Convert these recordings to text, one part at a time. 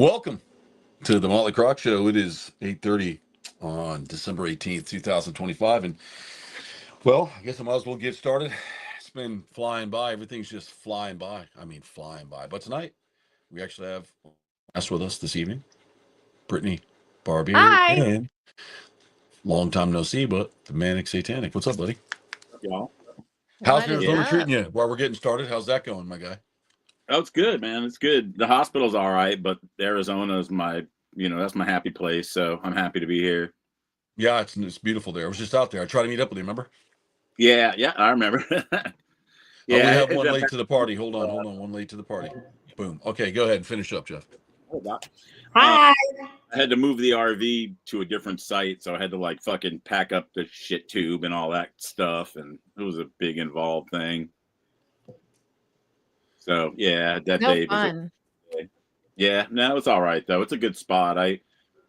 Welcome to the Motley Croc Show. It is 8:30 on December 18th, 2025. And, well, I guess I might as well get started. It's been flying by. Everything's just flying by. I mean, flying by. But tonight, we actually have guests with us this evening. Brittany Barbier Hi. and long time no see, but the Manic Satanic. What's up, buddy? Y'all. How's What is Arizona up? treating you while we're getting started? How's that going, my guy? Oh, it's good, man. It's good. The hospital's all right, but Arizona's my, that's my happy place. So I'm happy to be here. Yeah, it's beautiful there. I was just out there. I tried to meet up with you, remember? Yeah, I remember. We have one late to the party. Hold on. One late to the party. Boom. Okay, go ahead and finish up, Jeff. Hi. I had to move the RV to a different site, so I had to fucking pack up the shit tube and all that stuff, and it was a big involved thing. So yeah, that No day fun. was yeah, no, it's all right though. It's a good spot. I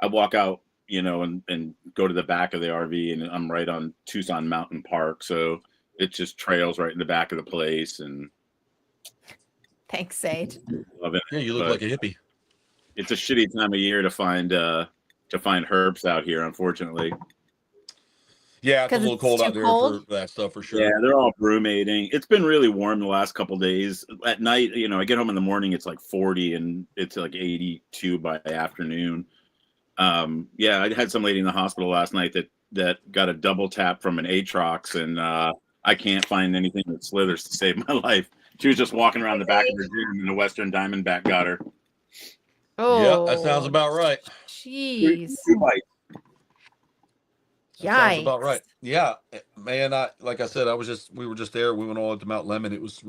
walk out, and go to the back of the RV, and I'm right on Tucson Mountain Park, so it just trails right in the back of the place, and Thanks, Sage. love it. Yeah, you look But like a hippie. it's a shitty time of year to find herbs out here, unfortunately. Yeah, it's a 'Cause little it's cold too out there cold? for that stuff for sure. Yeah, they're all brumating. It's been really warm the last couple days. At night, I get home in the morning, it's like 40, and it's like 82 by afternoon. Yeah, I had some lady in the hospital last night that got a double tap from an Atrox, and I can't find anything that slithers to save my life. She was just walking around the back of her gym, and a Western Diamondback got her. Oh. Yeah, that sounds about right. Jeez. Two bites. That sounds about right. Yeah, man. Like I said, we were just there. We went all to Mount Lemon. It was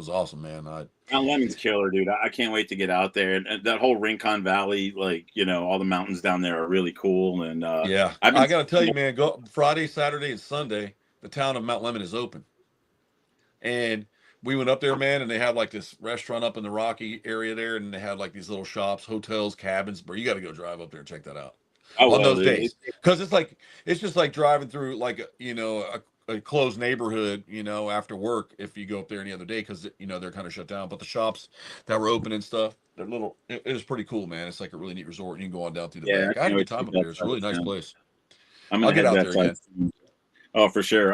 awesome, man. Mount Lemon's killer, dude. I can't wait to get out there. And that whole Rincon Valley, all the mountains down there are really cool. And yeah, I got to tell you, man, go Friday, Saturday, and Sunday, the town of Mount Lemon is open. And we went up there, man, and they had like this restaurant up in the Rocky area there, and they had like these little shops, hotels, cabins. Bro, you got to go drive up there and check that out. On those days, because it's just like driving through a closed neighborhood, after work, if you go up there any other day, because they're kind of shut down. But the shops that were open and stuff, they're little. It was pretty cool, man. It's like a really neat resort, and you can go on down through the back. I had a good time up there. It's a really nice place. I'll get out there again. Oh, for sure.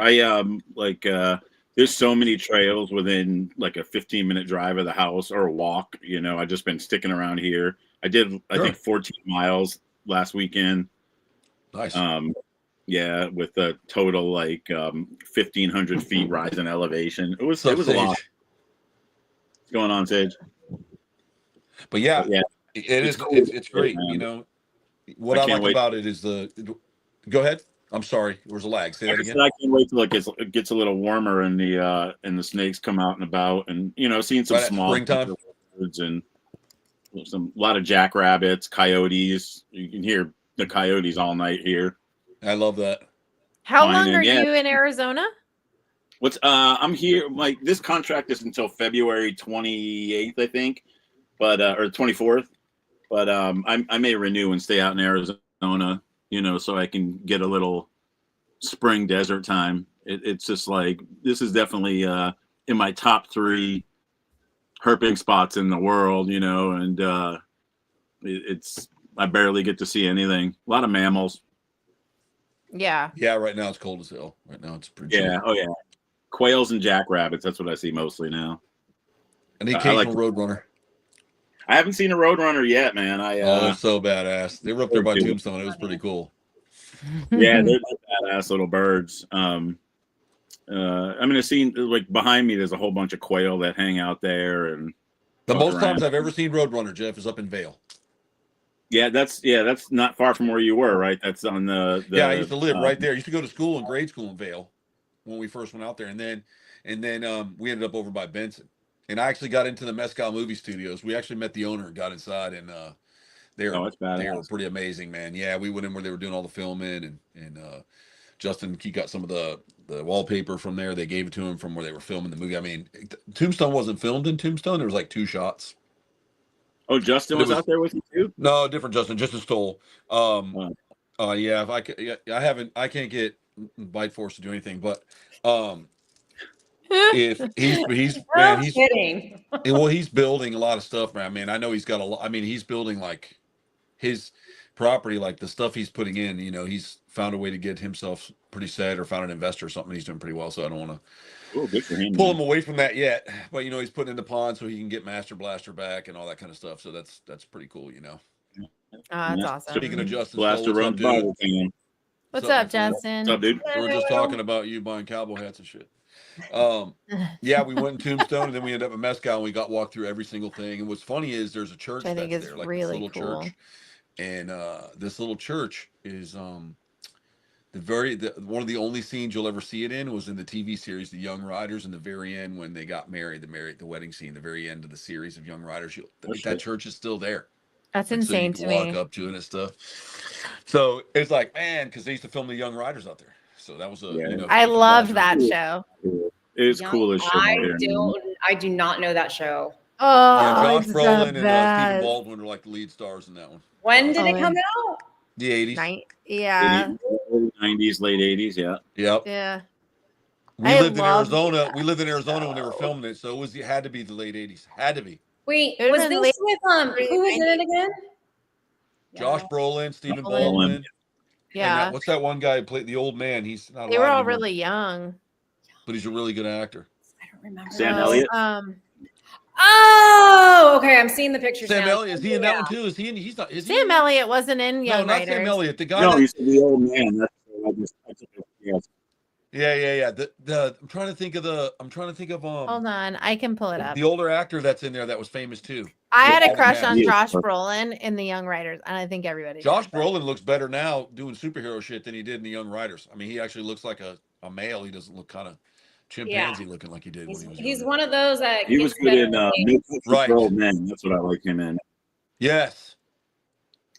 There's so many trails within like a 15-minute drive of the house or a walk. I've just been sticking around here. I think 14 miles last weekend. Nice. Yeah, with a total 1,500 feet rise in elevation. It was a lot. What's going on, Sage? But yeah, it is. Cool. It's great. What I like about it is Go ahead. I'm sorry. There was a lag. Say that again. I can't wait till it gets a little warmer and the snakes come out and about, and seeing some small springtime birds and a lot of jackrabbits, coyotes. You can hear the coyotes all night here. I love that. How long are you in Arizona? I'm here. This contract is until February 28th, I think, but or 24th. But I may renew and stay out in Arizona, so I can get a little spring desert time. It's just this is definitely in my top 3 herping spots in the world, and I barely get to see anything. A lot of mammals. Yeah. Yeah, right now it's cold as hell. Right now it's pretty chill. Oh yeah. Quails and jackrabbits, that's what I see mostly now. And the occasional roadrunner. I haven't seen a roadrunner yet, man. they're so badass. They were up there by Tombstone. It was pretty cool. Yeah, they're badass little birds. I've seen behind me. There's a whole bunch of quail that hang out there, and the most times I've ever seen roadrunner, Jeff, is up in Vail. Yeah, that's not far from where you were, right? That's on the yeah. I used to live right there. I used to go to school in grade school in Vail when we first went out there, and then we ended up over by Benson. And I actually got into the Mescal movie studios. We actually met the owner and got inside, and they were pretty amazing, man. Yeah, we went in where they were doing all the filming, and Justin, he got some of the wallpaper from there. They gave it to him from where they were filming the movie. I mean, Tombstone wasn't filmed in Tombstone. There was 2 shots. Oh, Justin was out there with you too? No, different Justin, Justin Stoll. Yeah, I can't get Bite Force to do anything, but if he's No man, he's kidding. well, he's building a lot of stuff, man. I mean, I know he's got a lot. I mean, he's building like his property, like the stuff he's putting in. You know, he's found a way to get himself pretty set, or found an investor or something. He's doing pretty well. So I don't want to Oh, good for him. pull man. him away from that yet. But you know, he's putting in the pond so he can get Master Blaster back and all that kind of stuff. So that's pretty cool. You know. That's Yeah. awesome. Speaking of Justin, Blaster Stoll, runs what's up, dude? Bible thing. What's my up, friend? Justin? What's up, dude? We were just talking about you buying cowboy hats and shit. Yeah, we went in Tombstone and then we ended up at Mescal and we got walked through every single thing. And what's funny is there's a church Which I think that's is there, like really this little cool. church. And this little church is one of the only scenes you'll ever see it in was in the TV series The Young Riders. In the very end, when they got married, the wedding scene, the very end of the series of Young Riders, that church is still there. That's And so you insane can to walk me. up to it and stuff. So it's like, man, because they used to film the Young Riders out there. So that was Yeah. you know, I if you loved watch that it- show. It's Young- cool as shit. I do not know that show. Oh, Yeah, Josh it's Brolin the and Stephen best. Baldwin are like the lead stars in that one. When did it Oh, come man. out? The 80s. Yeah, 90s, late 80s, yeah. Yep. yeah. We I lived in loved Arizona. that We lived in Arizona when they were show. filming it, so it had to be the late 80s. Had to be. Wait, It would've was been this late with who was in it again? Josh Brolin, Stephen Brolin. Baldwin. And Yeah, what's that one guy who played the old man? He's not they were alive all anymore, really young. but he's a really good actor. I don't remember. Sam No, Elliott? Oh, okay. I'm seeing the pictures Sam now. Elliott, is he in that one too? Is he in? He's not. Is he Sam in- Elliott wasn't in No, Young not Riders. Sam Elliott. The guy. No, that, he's the old man. That's I took it. Yes. yeah. I'm trying to think of Hold on, I can pull it up. the older actor that's in there that was famous too. I had a Yeah, crush yeah. on He is Josh perfect. Brolin in the Young Riders, and I think everybody. did, Josh but- Brolin looks better now doing superhero shit than he did in the Young Riders. I mean, he actually looks like a male. He doesn't look kind of chimpanzee looking like he did when he was He's younger. one of those that He was gets good in better No Country Right. for Old Men. That's what I like him in. Yes.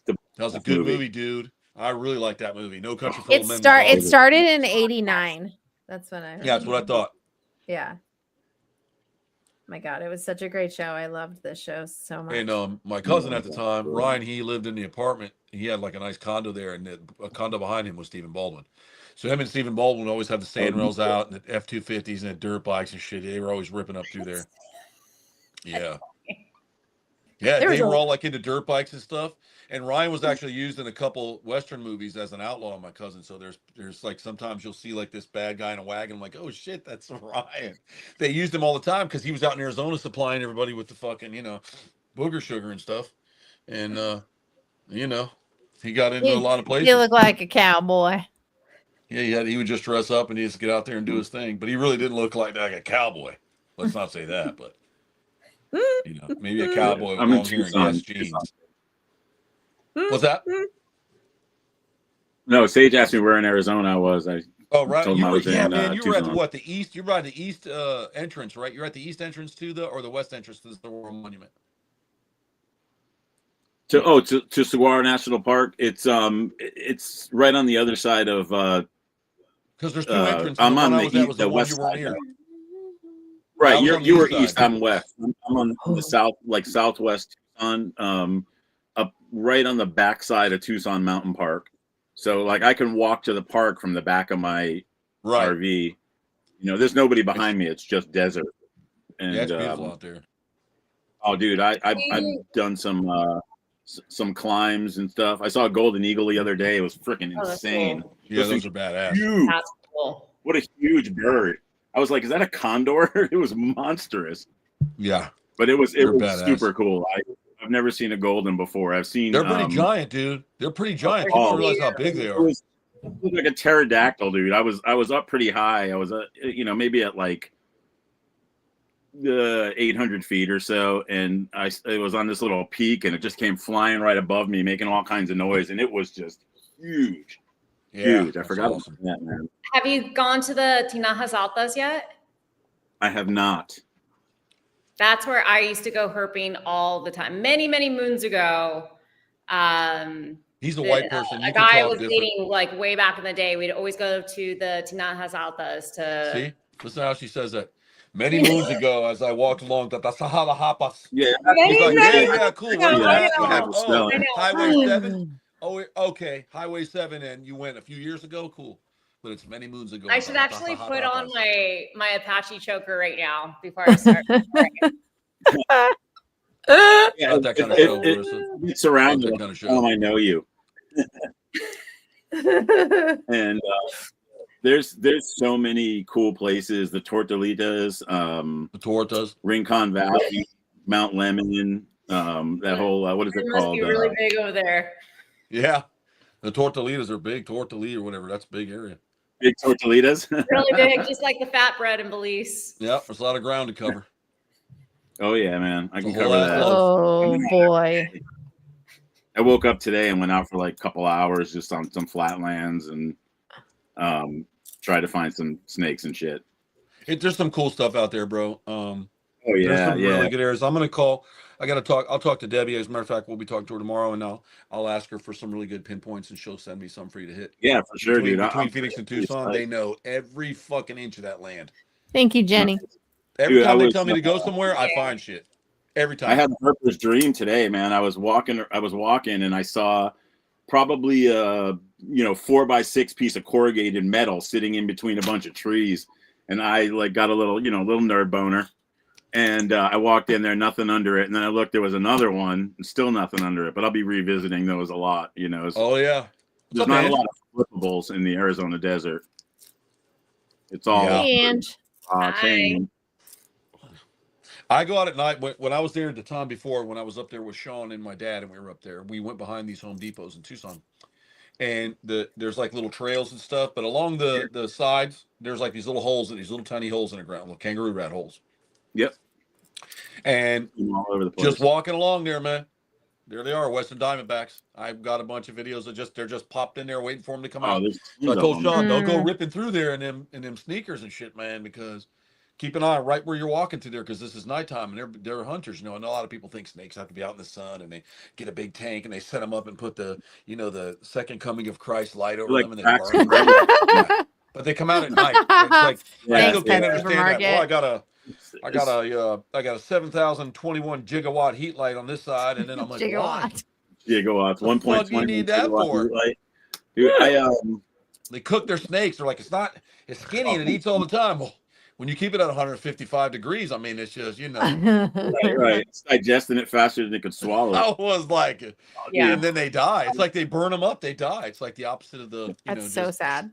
The That was a best good movie. movie, dude. I really like that movie. No Country for Old It Men. It was started in '89. That's when I. awesome. Yeah, that's what I thought. Yeah. My God, it was such a great show. I loved this show so much. And my cousin at the time, Ryan, he lived in the apartment. He had like a nice condo there, and a condo behind him was Stephen Baldwin. So him and Stephen Baldwin always had the sandrails out and the F-250s and the dirt bikes and shit. They were always ripping up through there. Yeah. Yeah, There was they were a- all like into dirt bikes and stuff. And Ryan was actually used in a couple Western movies as an outlaw, my cousin. So there's like sometimes you'll see like this bad guy in a wagon. I'm like, oh shit, that's Ryan. They used him all the time because he was out in Arizona supplying everybody with the fucking, booger sugar and stuff. And he got into a lot of places. You look like a cowboy. Yeah, he would just dress up and he just get out there and do his thing. But he really didn't look like a cowboy. Let's not say that, but maybe a cowboy with I'm in long hair and Tucson. yes jeans. What's that? No, Sage asked me where in Arizona I was. Oh, right. told him I was in, Man. You were at Tucson. the east. You're by the east entrance, right? You're at the east entrance to the west entrance to the War Monument. To Saguaro National Park. It's right on the other side of Because there's two entrances. I'm The on one I the was at east, was the the one west you weren't side. near. Right, I was on the you were east side. east, I'm west. I'm on the south, like southwest Tucson, up right on the backside of Tucson Mountain Park. So like I can walk to the park from the back of my Right. RV. There's nobody behind me. It's just desert. And Yeah, it's beautiful out there. oh, dude, I've done some climbs and stuff. I saw a golden eagle the other day. It was freaking Oh, that's insane. cool. Yeah, Those those are badass. Huge. That's cool. What a huge bird. I was like, is that a condor? It was monstrous. Yeah, But it was They're was badass. super cool. I've never seen a golden before. I've seen they're pretty giant, dude. They're pretty giant. People don't realize how big they It are. was like a pterodactyl, dude. I was up pretty high. I was maybe at like 800 feet or so, and it was on this little peak, and it just came flying right above me, making all kinds of noise, and it was just huge. Yeah, Huge. I that's forgot awesome. about that, man. Have you gone to the Tinajas Altas yet? I have not. That's where I used to go herping all the time. Many, many moons ago. He's a white person. You A can guy I talk was different. dating like way back in the day. We'd always go to the Tinajas Altas to See, listen to how she says that. Many moons ago, as I walked along, the Sahala Hapas. Yeah. He's like, yeah, cool. Where you Yeah, at? I know. Oh, I know. Highway 7. Oh, okay, Highway 7, and you went a few years ago. Cool. but it's many moons ago. I should actually put on my Apache choker right now before I start. Yeah, Not that kind of show, Marissa. It's around Not that you. kind of show. Oh, I know you. And there's so many cool places. The Tortolitas, The Tortas. Rincon Valley, Mount Lemon, that whole what is it It must called? be really big over there. Yeah. The Tortolitas are big. Tortolita or whatever. That's a big area. Big Tortolitas. Really big, just like the fat bread in Belize. Yeah, there's a lot of ground to cover. Oh yeah, man, I It's can a whole cover ass that. loaf. Oh boy. I woke up today and went out for like a couple hours just on some flatlands and tried to find some snakes and shit. There's some cool stuff out there, bro. Oh There's yeah, some yeah. really good areas. I'm gonna call. I'll talk to Debbie. As a matter of fact, we'll be talking to her tomorrow, and I'll ask her for some really good pinpoints, and she'll send me some for you to hit. Yeah, for sure, dude. Between I'm Phoenix and Tucson, they know every fucking inch of that land. Thank you, Jenny. Every Dude, time they was, tell me to go somewhere, I find shit. Every time. I had a purpose dream today, man. I was walking and I saw probably a 4x6 piece of corrugated metal sitting in between a bunch of trees, and I like got a little little nerd boner, and I walked in there, nothing under it, and then I looked, there was another one, and still nothing under it. But I'll be revisiting those a lot, Oh yeah. There's not a lot of flippables in the Arizona desert. It's all And tame. I go out at night. When I was there at the time before, when I was up there with Sean and my dad, and we were up there, we went behind these Home Depots in Tucson, and there's like little trails and stuff, but along the sides, there's like these little holes, these little tiny holes in the ground, little kangaroo rat holes. Yep. And All over the place. just walking along there, man. There they are, Western Diamondbacks. I've got a bunch of videos that they're just popped in there waiting for them to come out. So I told Sean, don't go ripping through there in them sneakers and shit, man, because keep an eye right where you're walking through there, because this is nighttime and they're hunters, and a lot of people think snakes have to be out in the sun, and they get a big tank and they set them up and put the the second coming of Christ light over them, and they burn them. Yeah. But they come out at night. It's like I still can't understand that. Well, I got a 7,021 gigawatt heat light on this side, and then I'm like, why? Gigawatts. 1.20. You need that for? Dude, they cook their snakes. They're like, it's skinny and it eats all the time. Well, when you keep it at 155 degrees, I mean, it's just right. It's digesting it faster than it could swallow. I was like, Yeah. And then they die. It's like they burn them up. They die. It's like the opposite of the. That's so sad.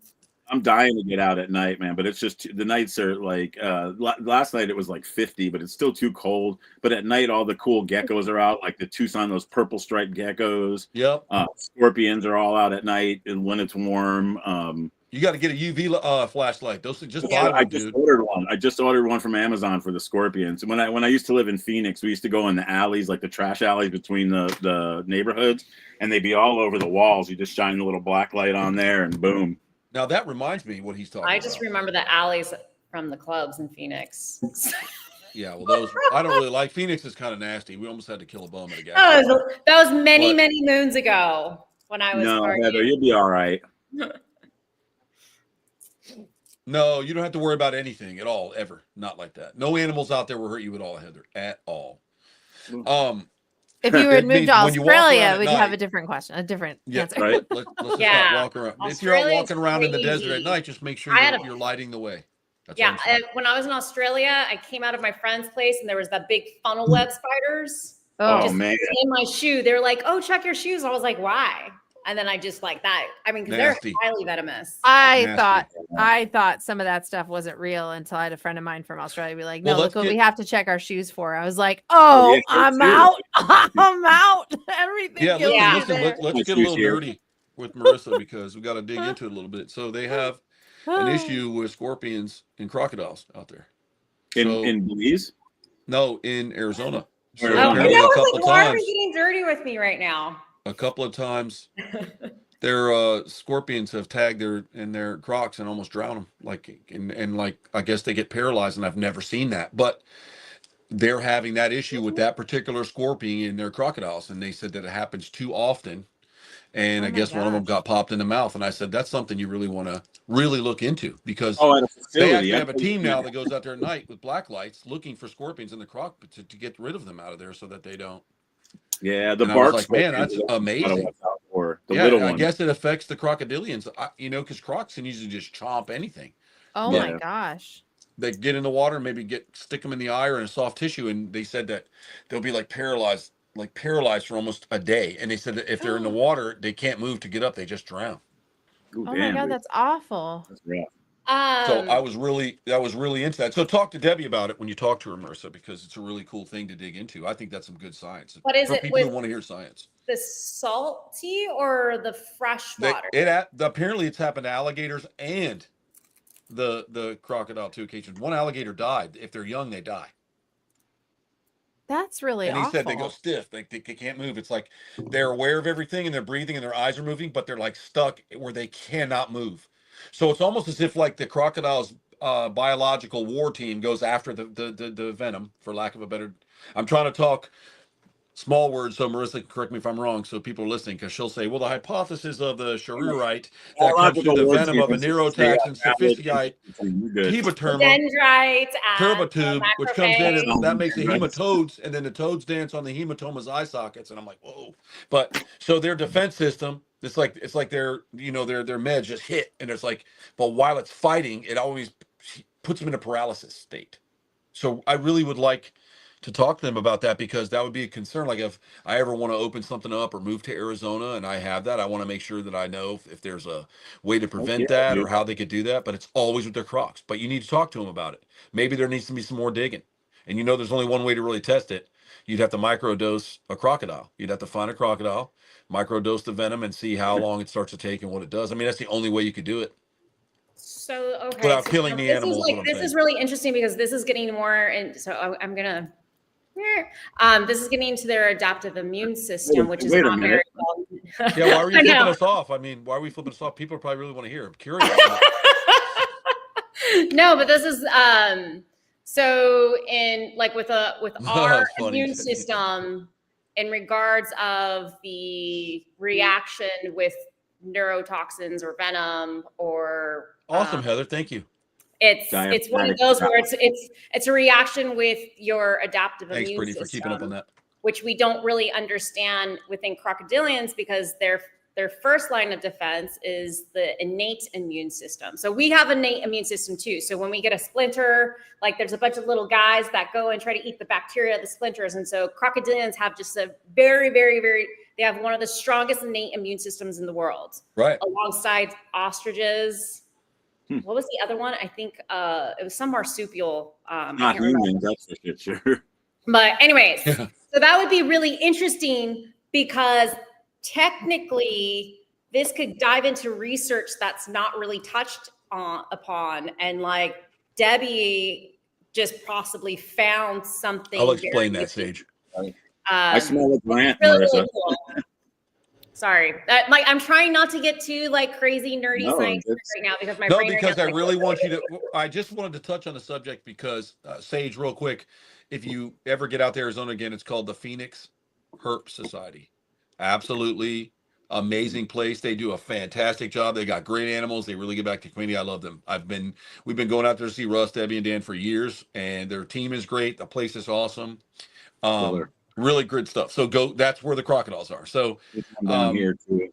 I'm dying to get out at night, man. But it's just the nights are like last night it was like 50, but it's still too cold. But at night, all the cool geckos are out, like the Tucson, those purple striped geckos. Yep. Scorpions are all out at night, and when it's warm. You got to get a UV flashlight. Those just buy one, I just ordered one. I just ordered one from Amazon for the scorpions. When I used to live in Phoenix, we used to go in the alleys, like the trash alleys between the neighborhoods, and they'd be all over the walls. You just shine the little black light on there, and boom. Now that reminds me what he's talking about. I just remember the alleys from the clubs in Phoenix. Yeah, well, those I don't really like. Phoenix is kind of nasty. We almost had to kill a bum at a gas. That was many moons ago when I was. No, Heather, you'll be all right. No, you don't have to worry about anything at all, ever. Not like that. No animals out there will hurt you at all, Heather. At all. If you had moved to Australia, we'd have a different question, a different answer. Right. Let's just not walk around. If you're out walking around in the desert at night, just make sure you're lighting the way. That's when I was in Australia, I came out of my friend's place and there was that big funnel web spiders. Oh man! In my shoe, they were like, "Oh, check your shoes." I was like, "Why?" And then I just like that. I mean, because they're highly venomous. I thought some of that stuff wasn't real until I had a friend of mine from Australia be like, "No, look what we have to check our shoes for." I was like, "Oh, I'm out. I'm out." Everything. Listen. Let's get a little dirty with Marissa because we got to dig into it a little bit. So they have an issue with scorpions and crocodiles out there. In Belize? No, in Arizona. So why are we getting dirty with me right now? A couple of times, their scorpions have tagged their crocs and almost drowned them. I guess they get paralyzed, and I've never seen that. But they're having that issue with that particular scorpion in their crocodiles, and they said that it happens too often. And I guess one of them got popped in the mouth, and I said that's something you really want to look into because they actually have a team now that goes out there at night with black lights looking for scorpions in the croc to get rid of them out of there so that they don't. Yeah, the and bark. I was like, man, that's amazing. before. The Yeah, little I one. guess it affects the crocodilians, because crocs can usually just chomp anything. Oh But my gosh. they get in the water and maybe stick them in the eye or in a soft tissue, and they said that they'll be like paralyzed for almost a day. And they said that if they're in the water, they can't move to get up; they just drown. Ooh, Oh damn, my God, dude. that's awful. That's rough. So I was really into that. So talk to Debbie about it when you talk to her, Marissa, because it's a really cool thing to dig into. I think that's some good science. What is for it people who with want to hear science? the salty or the fresh water? Apparently it's happened to alligators and the crocodile two occasions. One alligator died. If they're young, they die. That's really And he awful. said they go stiff. They can't move. It's like they're aware of everything and they're breathing and their eyes are moving, but they're like stuck where they cannot move. So it's almost as if like the crocodile's biological war team goes after the venom, for lack of a better. I'm trying to talk small words, so Marissa can correct me if I'm wrong, so people are listening, because she'll say, well, the hypothesis of the Charurite that comes through the venom of a neurotoxin sophistiate hematerma Dendrites and turbotube, which comes in and that makes the hematodes, and then the toads dance on the hematoma's eye sockets, and I'm like, whoa. But so their defense system, it's like their meds just hit, and it's like, but while it's fighting, it always puts them in a paralysis state. So I really would like to talk to them about that, because that would be a concern. Like if I ever want to open something up or move to Arizona and I have that, I want to make sure that I know if there's a way to prevent that or how they could do that. But it's always with their crocs. But you need to talk to them about it. Maybe there needs to be some more digging. And there's only one way to really test it. You'd have to microdose a crocodile. You'd have to find a crocodile, microdose the venom, and see how long it starts to take and what it does. I mean, that's the only way you could do it. So okay, without killing the animals. This is really interesting, because this is getting more, and so I'm gonna. This is getting into their adaptive immune system, which is not very well. Yeah, why are you flipping us off? I mean, why are we flipping us off? People probably really want to hear. I'm curious. No, but this is so in like with our immune system, in regards of the reaction with neurotoxins or venom or awesome, Heather, thank you. It's one of those where it's a reaction with your adaptive immune system. Thanks, Brittany, for keeping up on that. Which we don't really understand within crocodilians, because their first line of defense is the innate immune system. So we have innate immune system too. So when we get a splinter, like there's a bunch of little guys that go and try to eat the bacteria of the splinters. And so crocodilians have just a very, very, very, they have one of the strongest innate immune systems in the world. Right. Alongside ostriches. What was the other one? I think it was some marsupial. Not humans, that's for sure. But anyways, so that would be really interesting, because technically this could dive into research that's not really touched upon. And like Debbie just possibly found something. I'll explain that, Sage. I smell like Grant, really, Marissa. really cool. Sorry, like I'm trying not to get too like crazy nerdy science right now, because my brain. No, because I really want you to. I just wanted to touch on the subject because Sage, real quick, if you ever get out to Arizona again, it's called the Phoenix Herp Society. Absolutely amazing place. They do a fantastic job. They got great animals. They really give back to the community. I love them. We've been going out there to see Russ, Debbie, and Dan for years, and their team is great. The place is awesome. Really good stuff. So that's where the crocodiles are. So here too.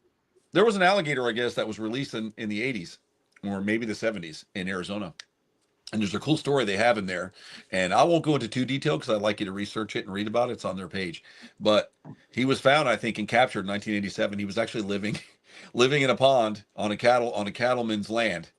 There was an alligator, I guess, that was released in the 80s or maybe the 70s in Arizona. And there's a cool story they have in there. And I won't go into too detail because I'd like you to research it and read about it. It's on their page. But he was found, I think, and captured in 1987. He was actually living in a pond on a cattleman's land.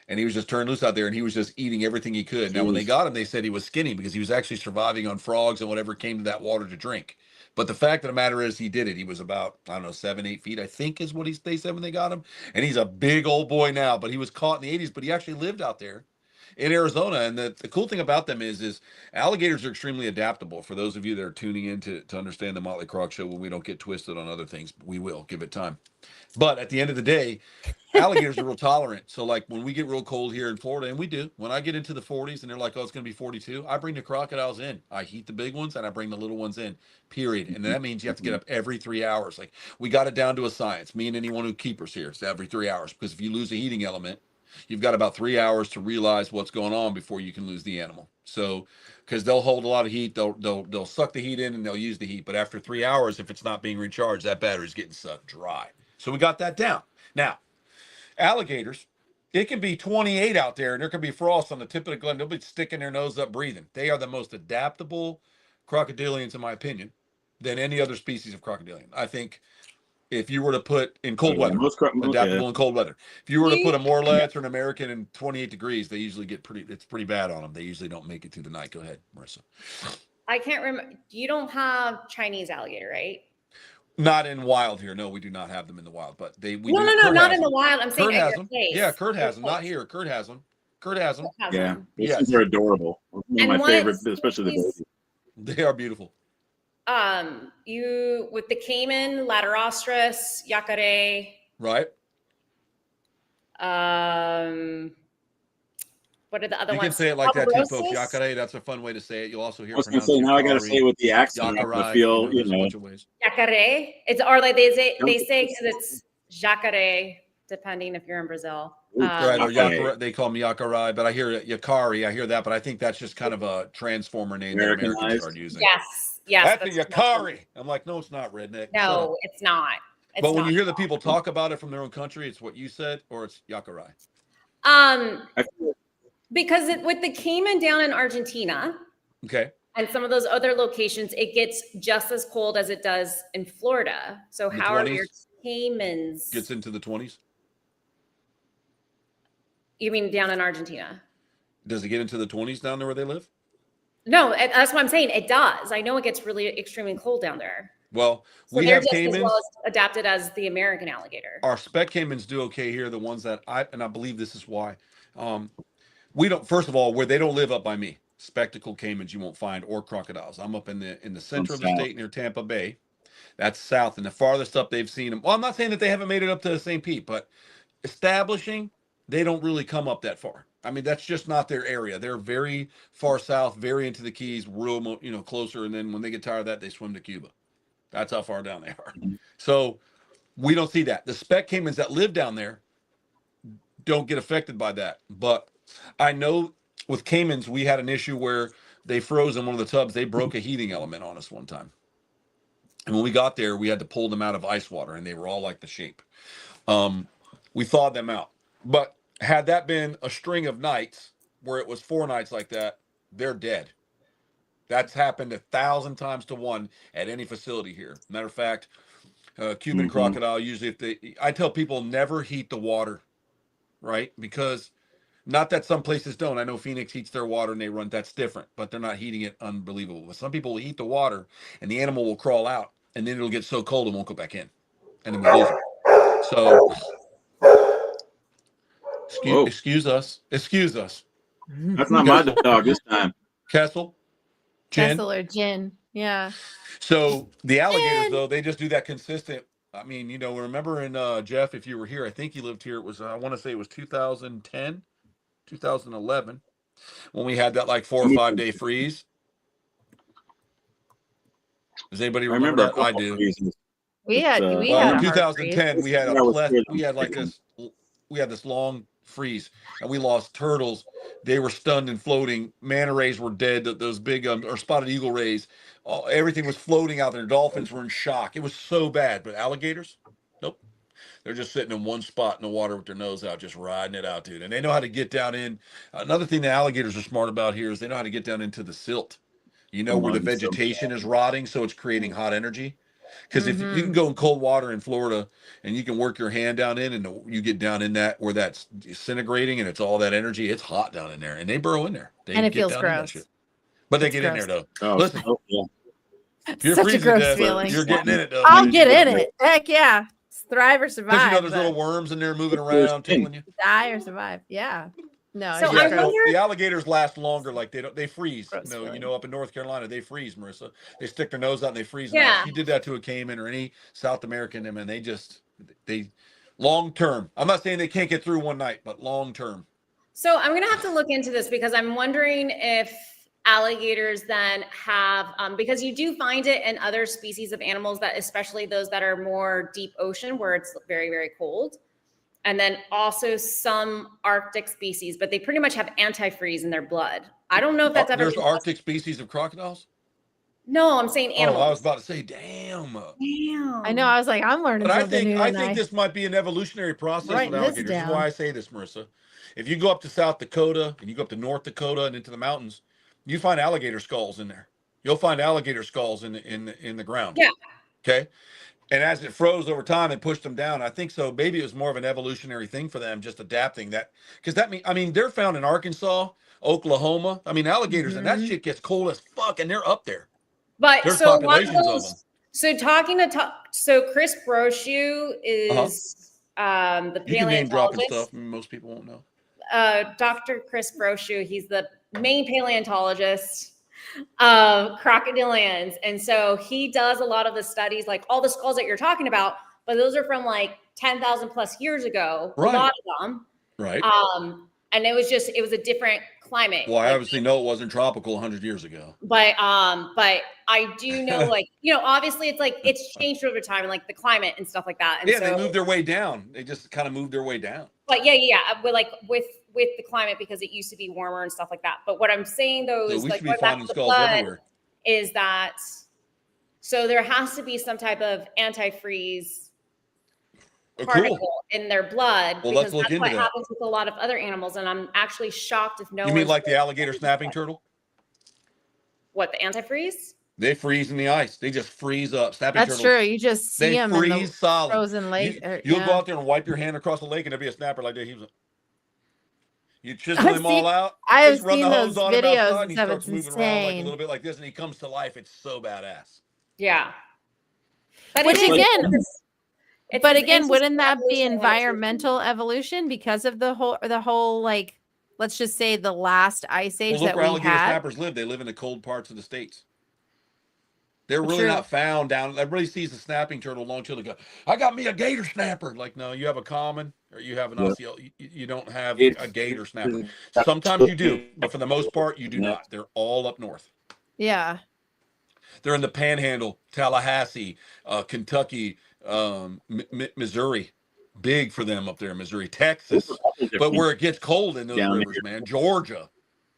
And he was just turned loose out there, and he was just eating everything he could. Now, when they got him, they said he was skinny because he was actually surviving on frogs and whatever came to that water to drink. But the fact of the matter is he did it. He was about, 7-8 feet, I think is what they said when they got him. And he's a big old boy now, but he was caught in the 80s, but he actually lived out there in Arizona. And the cool thing about them is alligators are extremely adaptable. For those of you that are tuning in to understand the Motley Croc show, when we don't get twisted on other things, we will give it time. But at the end of the day, alligators are real tolerant. So like when we get real cold here in Florida, and we do, when I get into the 40s and they're like, oh, it's going to be 42, I bring the crocodiles in. I heat the big ones and I bring the little ones in, period. And that means you have to get up every 3 hours. Like we got it down to a science. Me and anyone who keepers here, it's every 3 hours. Because if you lose a heating element, you've got about 3 hours to realize what's going on before you can lose the animal. So, because they'll hold a lot of heat, they'll suck the heat in and they'll use the heat. But after 3 hours, if it's not being recharged, that battery's getting sucked dry. So we got that down. Now, alligators, it can be 28 out there and there can be frost on the tip of the glen. They'll be sticking their nose up breathing. They are the most adaptable crocodilians, in my opinion, than any other species of crocodilian. I think if you were to put in cold weather, adaptable in cold weather. If you were to put a Morlets or an American in 28 degrees, they usually get it's pretty bad on them. They usually don't make it through the night. Go ahead, Marissa. I can't remember. You don't have Chinese alligator, right? Not in wild here. No, we do not have them in the wild, but no, not in the wild. I'm saying Kurt has them. Yeah, Kurt has them. Not here. Kurt has them. Yeah, these are adorable. One of my favorites, especially the baby. They are beautiful. You with the caiman, Laterostris, Yacare. Right. What are the other ones? You can say it like that too, folks. Yacare, that's a fun way to say it. You'll also hear. I was going to say, now I got to say it with the accent. I feel, Yacare. It's, or like they say because it's Jacare, depending if you're in Brazil. Right, or Yacare, they call me Yacare, but I hear Yakari. I hear that, but I think that's just kind of a transformer name that Americans start using. Yes. That's a Yakari. I'm like, no, it's not, redneck. No, it's not. But when you hear the people talk about it from their own country, it's what you said, or it's Yacare. Because with the caiman down in Argentina, okay, and some of those other locations, it gets just as cold as it does in Florida. So how are your caimans? Gets into the 20s. You mean down in Argentina? Does it get into the 20s down there where they live? No, that's what I'm saying. It does. I know it gets really extremely cold down there. Well, so we have caimans as well as adapted as the American alligator. Our spec caimans do okay here. The ones that I believe this is why. We don't. First of all, where they don't live up by me, spectacle caimans you won't find, or crocodiles. I'm up in the center of the state near Tampa Bay. That's south, and the farthest up they've seen them. Well, I'm not saying that they haven't made it up to St. Pete, but establishing, they don't really come up that far. I mean, that's just not their area. They're very far south, very into the Keys, real, closer. And then when they get tired of that, they swim to Cuba. That's how far down they are. So we don't see that. The spec caimans that live down there don't get affected by that. But I know with caimans, we had an issue where they froze in one of the tubs. They broke a heating element on us one time. And when we got there, we had to pull them out of ice water, and they were all like the shape. We thawed them out. But had that been a string of nights where it was 4 nights like that, they're dead. That's happened 1,000 times to 1 at any facility here. Matter of fact, Cuban crocodile, usually I tell people never heat the water, right? Because not that some places don't. I know Phoenix heats their water and they run. That's different, but they're not heating it unbelievable. But some people will heat the water and the animal will crawl out, and then it'll get so cold it won't go back in, and then we lose it. So excuse us. That's not my dog this time. Kessel or Gin. Yeah. So the alligators, though, they just do that consistent. I mean, remember in Jeff, if you were here, I think you lived here. It was, I want to say it was 2010, 2011, when we had that like 4 or 5 day freeze. Does anybody remember that? I do. We had in 2010 we had this long freeze, and we lost turtles. They were stunned and floating. Manta rays were dead. Those big or spotted eagle rays, everything was floating out there. Dolphins were in shock. It was so bad. But alligators, nope. They're just sitting in one spot in the water with their nose out, just riding it out, dude. And they know how to get down in. Another thing the alligators are smart about here is they know how to get down into the silt. Where the vegetation is rotting, so it's creating hot energy. Because if you can go in cold water in Florida and you can work your hand down in, and you get down in that where that's disintegrating and it's all that energy, it's hot down in there, and they burrow in there. And it feels gross. But they get in there though. Listen, if you're freezing to death, you're getting in it though. I'll get in it. Heck yeah. Thrive or survive. There's little worms in there moving around, tickling you. Die or survive. Yeah. No, so I wonder, the alligators last longer. Like they freeze. Up in North Carolina, they freeze, Marissa. They stick their nose out and they freeze. Yeah. If you did that to a caiman or any South American, and they long term. I'm not saying they can't get through one night, but long term. So I'm gonna have to look into this, because I'm wondering if alligators then have, because you do find it in other species of animals, that especially those that are more deep ocean where it's very, very cold. And then also some Arctic species, but they pretty much have antifreeze in their blood. I don't know if that's ever. There's Arctic species of crocodiles? No, I'm saying animals. Oh, I was about to say, damn. I know. I was like, I'm learning something new. I think this might be an evolutionary process with alligators. This is why I say this, Marissa. If you go up to South Dakota and you go up to North Dakota and into the mountains, you find alligator skulls in there. You'll find alligator skulls in the ground. Yeah. Okay. And as it froze over time and pushed them down, I think so. Maybe it was more of an evolutionary thing for them, just adapting that. Because they're found in Arkansas, Oklahoma. I mean, alligators, and that shit gets cold as fuck, and they're up there. But there's populations of them. So Chris Brochu is the paleontologist. You can name dropping stuff. Most people won't know. Dr. Chris Brochu, he's the main paleontologist of crocodilians, and so he does a lot of the studies, like all the skulls that you're talking about. But those are from like 10,000 plus years ago. Right. A lot of them. Right. And it was a different climate. Well, I obviously know it wasn't tropical 100 years ago. But I do know, like, obviously it's changed over time and like the climate and stuff like that. And yeah, they moved their way down. They just kind of moved their way down. But yeah. But like with the climate, because it used to be warmer and stuff like that. But what I'm saying though is like going back to the blood is that so there has to be some type of antifreeze particle in their blood, because that's what happens with a lot of other animals. And I'm actually shocked if no one. You mean like the alligator snapping turtle? What, the antifreeze? They freeze in the ice. They just freeze up. Snapping turtles. That's true. You just see them in the solid. Frozen lake. You'll go out there and wipe your hand across the lake, and there'll be a snapper like that. You chisel him all out. I have seen those videos and he starts moving around like a little bit like this, and he comes to life. It's so badass. Yeah. But again, wouldn't that be environmental evolution because of the whole like, let's just say the last ice age that we had? Alligator snappers live. They live in the cold parts of the states. They're really not found down. Everybody sees the snapping turtle long till they go, I got me a gator snapper. Like, no, you have a common or you have an osceola. You don't have a gator snapper. Sometimes you do, but for the most part, you do not. They're all up north. Yeah. They're in the Panhandle, Tallahassee, Kentucky, Missouri. Big for them up there in Missouri, Texas. But where it gets cold in those rivers, man, Georgia,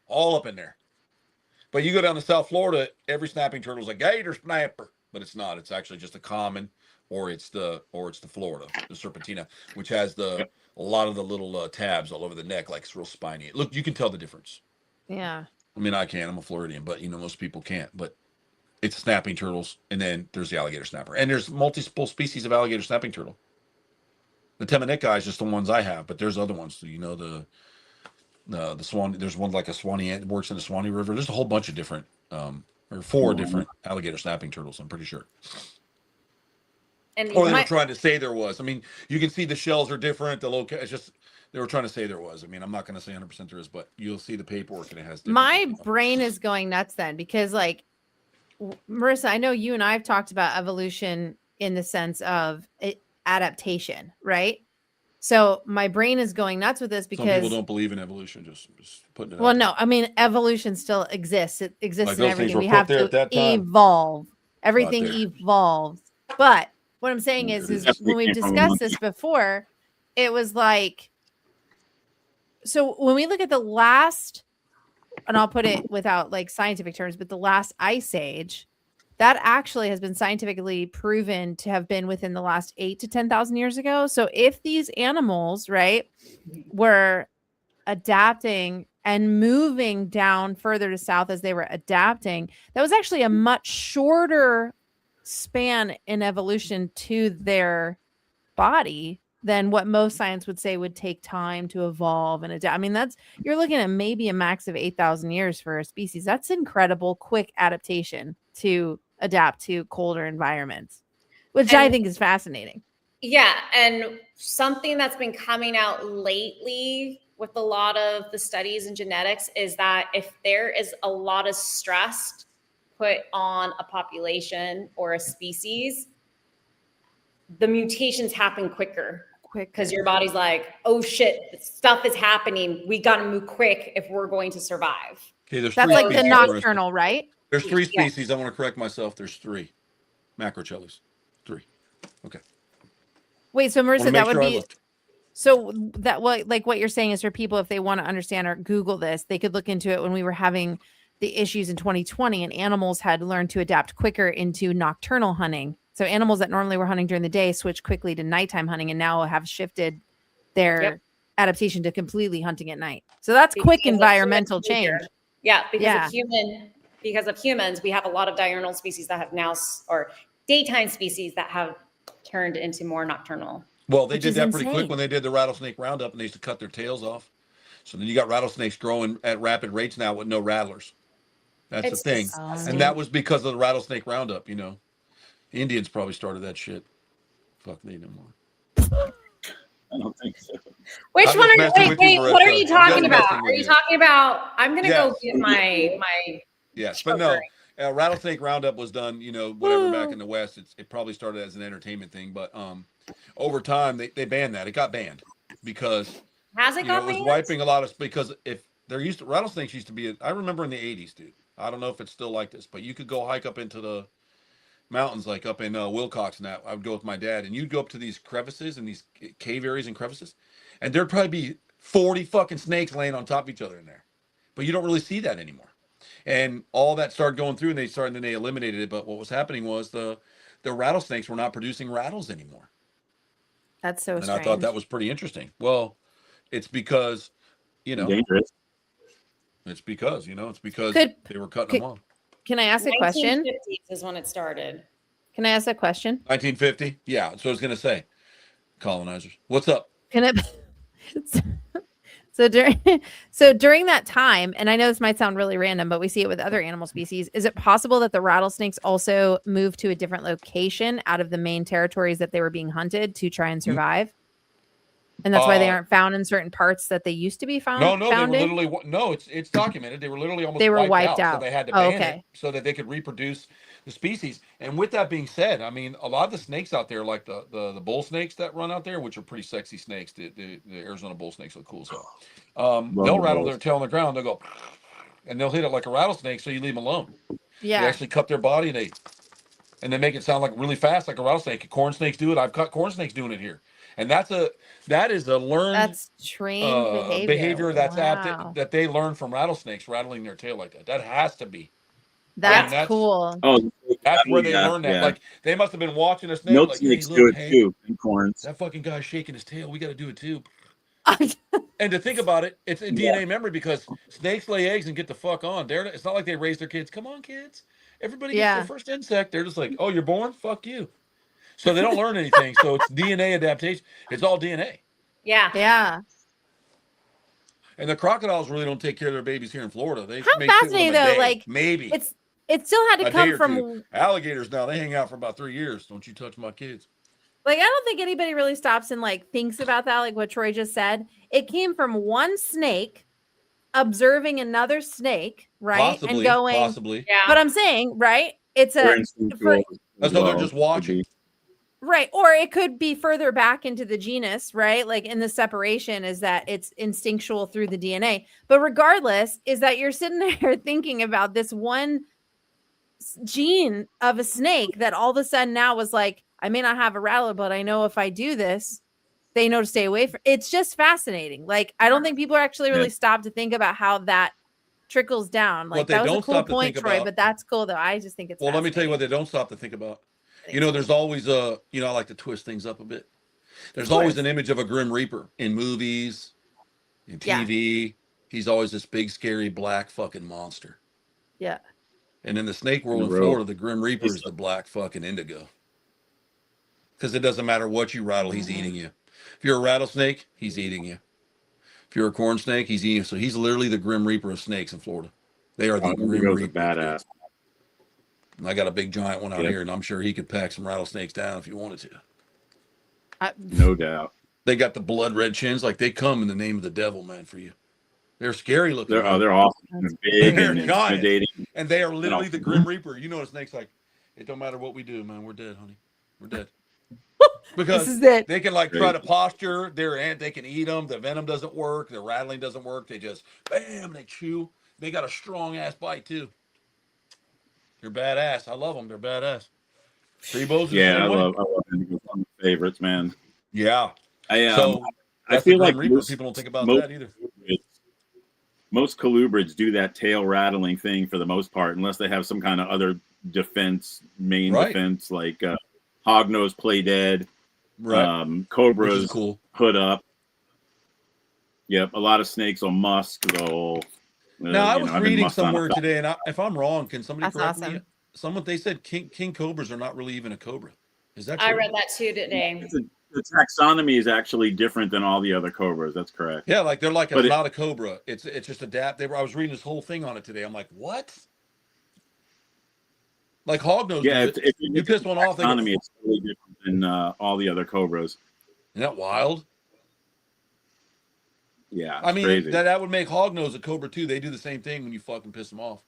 all up in there. But you go down to South Florida, every snapping turtle is a gator snapper, but it's not. It's actually just a common, or it's the Florida, the Serpentina, which has a lot of the little tabs all over the neck, like it's real spiny. Look, you can tell the difference. Yeah. I mean, I can. I'm a Floridian, but most people can't. But it's snapping turtles, and then there's the alligator snapper, and there's multiple species of alligator snapping turtle. The Temanit guy is just the ones I have, but there's other ones. The Swan, there's one like a Swanee that works in the Swanee River. There's a whole bunch of different, or 4 different alligator snapping turtles. I'm pretty sure. And they were trying to say there was. I mean, you can see the shells are different. It's just they were trying to say there was. I mean, I'm not going to say 100% there is, but you'll see the paperwork and it has. My brain is going nuts then because, like, Marissa, I know you and I have talked about evolution in the sense of adaptation, right? So my brain is going nuts with this because some people don't believe in evolution. Just putting it. Well, no, I mean evolution still exists. It exists in everything. We have to evolve. Everything evolves. But what I'm saying is when we've discussed this before, it was like, so when we look at the last, and I'll put it without like scientific terms, but the last ice age, that actually has been scientifically proven to have been within the last 8,000 to 10,000 years ago. So if these animals, right, were adapting and moving down further to south as they were adapting, that was actually a much shorter span in evolution to their body than what most science would say would take time to evolve and adapt. I mean, you're looking at maybe a max of 8,000 years for a species. That's incredible quick adaptation to adapt to colder environments, which I think is fascinating. Yeah. And something that's been coming out lately with a lot of the studies in genetics is that if there is a lot of stress put on a population or a species, the mutations happen quicker because your body's like, oh shit, stuff is happening. We got to move quick if we're going to survive. Okay, that's like the nocturnal, right? There's 3 species. I want to correct myself. There's 3 macrocheles. 3. Okay. Wait, so Marissa, that would be so that what you're saying is for people, if they want to understand or Google this, they could look into it when we were having the issues in 2020, and animals had learned to adapt quicker into nocturnal hunting. So animals that normally were hunting during the day switched quickly to nighttime hunting, and now have shifted their adaptation to completely hunting at night. So that's quick environmental change. Yeah, because of humans, we have a lot of diurnal species that have now, or daytime species that have turned into more nocturnal. Well, they did that pretty quick when they did the rattlesnake roundup, and they used to cut their tails off. So then you got rattlesnakes growing at rapid rates now with no rattlers. That's the thing. And that was because of the rattlesnake roundup, you know. Indians probably started that shit. Fuck, they no more. I don't think so. Which one are you? Wait, what are you talking about? Are you talking about? I'm gonna go get my. Yes, but no. Rattlesnake roundup was done, you know, whatever back in the West. It probably started as an entertainment thing, but over time they banned that. It got banned because it was wiping a lot of, because if there used to, rattlesnakes used to be, I remember in the 80s, dude. I don't know if it's still like this, but you could go hike up into the mountains, like up in Wilcox and that. I would go with my dad, and you'd go up to these crevices and these cave areas and crevices, and there'd probably be 40 fucking snakes laying on top of each other in there. But you don't really see that anymore. And all that started going through, and then they eliminated it. But what was happening was the rattlesnakes were not producing rattles anymore. That's so strange. I thought that was pretty interesting. Well, it's because, you know, dangerous. It's because they were cutting them off. Can I ask a question? 1950s is when it started. Can I ask a question? 1950? Yeah, that's what I was going to say. Colonizers. What's up? Can it? So during that time, and I know this might sound really random, but we see it with other animal species. Is it possible that the rattlesnakes also moved to a different location out of the main territories that they were being hunted to try and survive? And that's why they aren't found in certain parts that they used to be found. No, they were literally it's documented. They were literally almost wiped out. So they had to ban it so that they could reproduce the species. And with that being said, I mean, a lot of the snakes out there, like the bull snakes that run out there, which are pretty sexy snakes. The Arizona bull snakes look cool as hell. They'll rattle their tail on the ground. They'll go, and they'll hit it like a rattlesnake. So you leave them alone. Yeah. They actually cut their body and they make it sound like really fast, like a rattlesnake. Corn snakes do it. I've caught corn snakes doing it here. And that is a learned trained behavior that they learn from rattlesnakes rattling their tail like that. That has to be. That's cool. Oh, that's where they learned that. Yeah. Like they must have been watching a snake. Milk snakes do it too in corns. That fucking guy's shaking his tail. We got to do it too. And to think about it, it's a DNA memory because snakes lay eggs and get the fuck on. It's not like they raise their kids. Come on, kids. Everybody gets their first insect. They're just like, oh, you're born? Fuck you. So they don't learn anything. So it's DNA adaptation. It's all DNA. Yeah. Yeah. And the crocodiles really don't take care of their babies here in Florida. How fascinating though. Like maybe it still had to come from alligators. Now they hang out for about 3 years. Don't you touch my kids. Like, I don't think anybody really stops and like thinks about that. Like what Troy just said, it came from one snake observing another snake, right? Possibly, and going, yeah. But I'm saying, right? It's that's how they're just watching. Right. Or it could be further back into the genus, right? Like in the separation is that it's instinctual through the DNA. But regardless, is that you're sitting there thinking about this one gene of a snake that all of a sudden now was like, I may not have a rattler, but I know if I do this, they know to stay away from. It's just fascinating. Like, I don't think people are actually really stopped to think about how that trickles down. Like, that was a cool point, Troy, but that's cool though. I just think it's let me tell you what they don't stop to think about. You know, there's always I like to twist things up a bit. There's always an image of a Grim Reaper in movies, in TV. Yeah. He's always this big, scary, black fucking monster. Yeah. And in the snake world in Florida, the Grim Reaper is the black fucking indigo. Because it doesn't matter what you rattle, he's eating you. If you're a rattlesnake, he's eating you. If you're a corn snake, he's eating you. So he's literally the Grim Reaper of snakes in Florida. They are the Grim Reaper. Badass. And I got a big giant one out here, and I'm sure he could pack some rattlesnakes down if he wanted to. No doubt. They got the blood red chins, like they come in the name of the devil, man, for you. They're scary looking. They're awesome. They're big and intimidating. And they are literally the Grim Reaper. You know, a snake's like, it don't matter what we do, man. We're dead, honey. We're dead. Because they can like try to posture. They can eat them. The venom doesn't work. The rattling doesn't work. They just, bam, they chew. They got a strong ass bite too. They're badass. I love them. They're badass. Tree-bows. Yeah, I love them. It's one of my favorites, man. Yeah. I feel like Reaper, people don't think about that either. most colubrids do that tail rattling thing for the most part, unless they have some kind of other main defense, like hognose play dead, cobras cool. hood up. Yep, a lot of snakes on musk. Though. Now I was reading somewhere today, and if I'm wrong, can somebody correct me? They said king cobras are not really even a cobra. Is that true? I read that too today. The taxonomy is actually different than all the other cobras. That's correct. Yeah, like they're like not a cobra. It's just I was reading this whole thing on it today. I'm like, what? Like hognose. Yeah, if you piss one off. Taxonomy, it's really different than all the other cobras. Isn't that wild? Yeah, I mean crazy. that would make hognose a cobra too. They do the same thing when you fucking piss them off.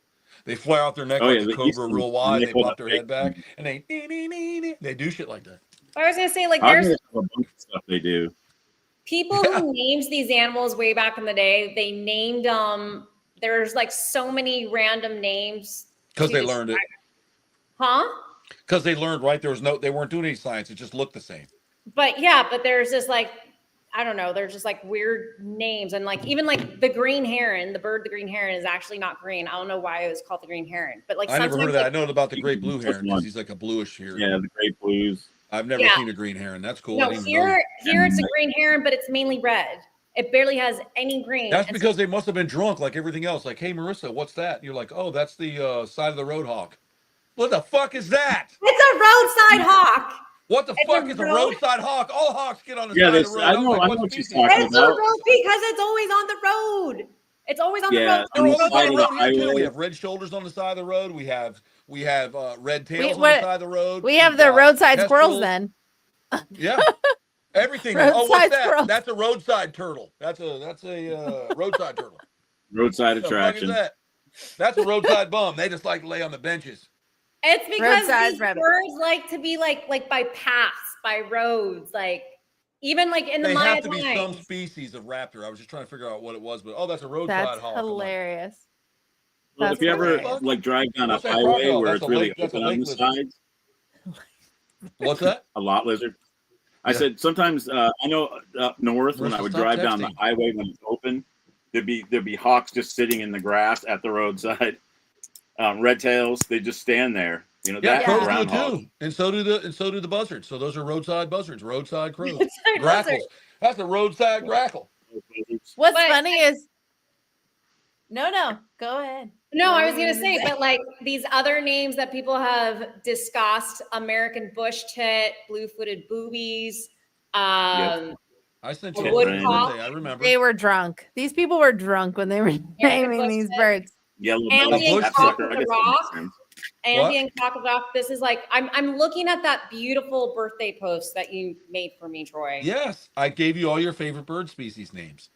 They flare out their neck like a cobra real wide. They pop their head back, and they do shit like that. I was gonna say, like, there's a bunch of stuff they do. People who named these animals way back in the day. They named there's like so many random names because they learned it. Huh? Because they learned, right? They weren't doing any science. It just looked the same. But there's this like, I don't know. There's just like weird names, and like even like the green heron, the green heron is actually not green. I don't know why it was called the green heron, but like I never heard of that. I know about the great blue heron because he's like a bluish heron. Yeah, the great blues. I've never seen a green heron. That's cool. No, here it's a green heron, but it's mainly red. It barely has any green. That's because they must have been drunk like everything else. Like, hey, Marissa, what's that? And you're like, oh, that's the side of the road hawk. What the fuck is that? It's a roadside hawk. What the fuck is a roadside hawk? All hawks get on the side of the road. I know what she's talking about. It's a road because it's always on the road. It's always on the road. On the side of the highway. We have red shoulders on the side of the road. We have red tails on the side of the road. We have the roadside squirrels then. Yeah. Everything. Oh, what's that? Squirrels. That's a roadside turtle. That's a roadside turtle. Roadside attraction. That's a roadside bum. They just like lay on the benches. It's because these birds like to be like by paths, by roads, like even like in the Maya They have to be some species of raptor. I was just trying to figure out what it was, but that's a roadside hawk. That's hilarious. Well, if you ever like drive down a highway where it's really open on the sides. What's that? A lot lizard. I said sometimes I know up north when I would drive down the highway when it's open, there'd be hawks just sitting in the grass at the roadside. Red tails, they just stand there. You know, that's crows groundhog. too, and so do the buzzards. So those are roadside buzzards, roadside crows, grackles. That's a roadside grackle. What's funny is, no, go ahead. No, I was gonna say, but like these other names that people have discussed: American bush tit, blue-footed boobies. I sent you woodcock. I remember they were drunk. These people were drunk when they were naming these birds. Andy and Cock of the Rock. Andy and Cock of the Rock. This is like I'm looking at that beautiful birthday post that you made for me, Troy. Yes, I gave you all your favorite bird species names.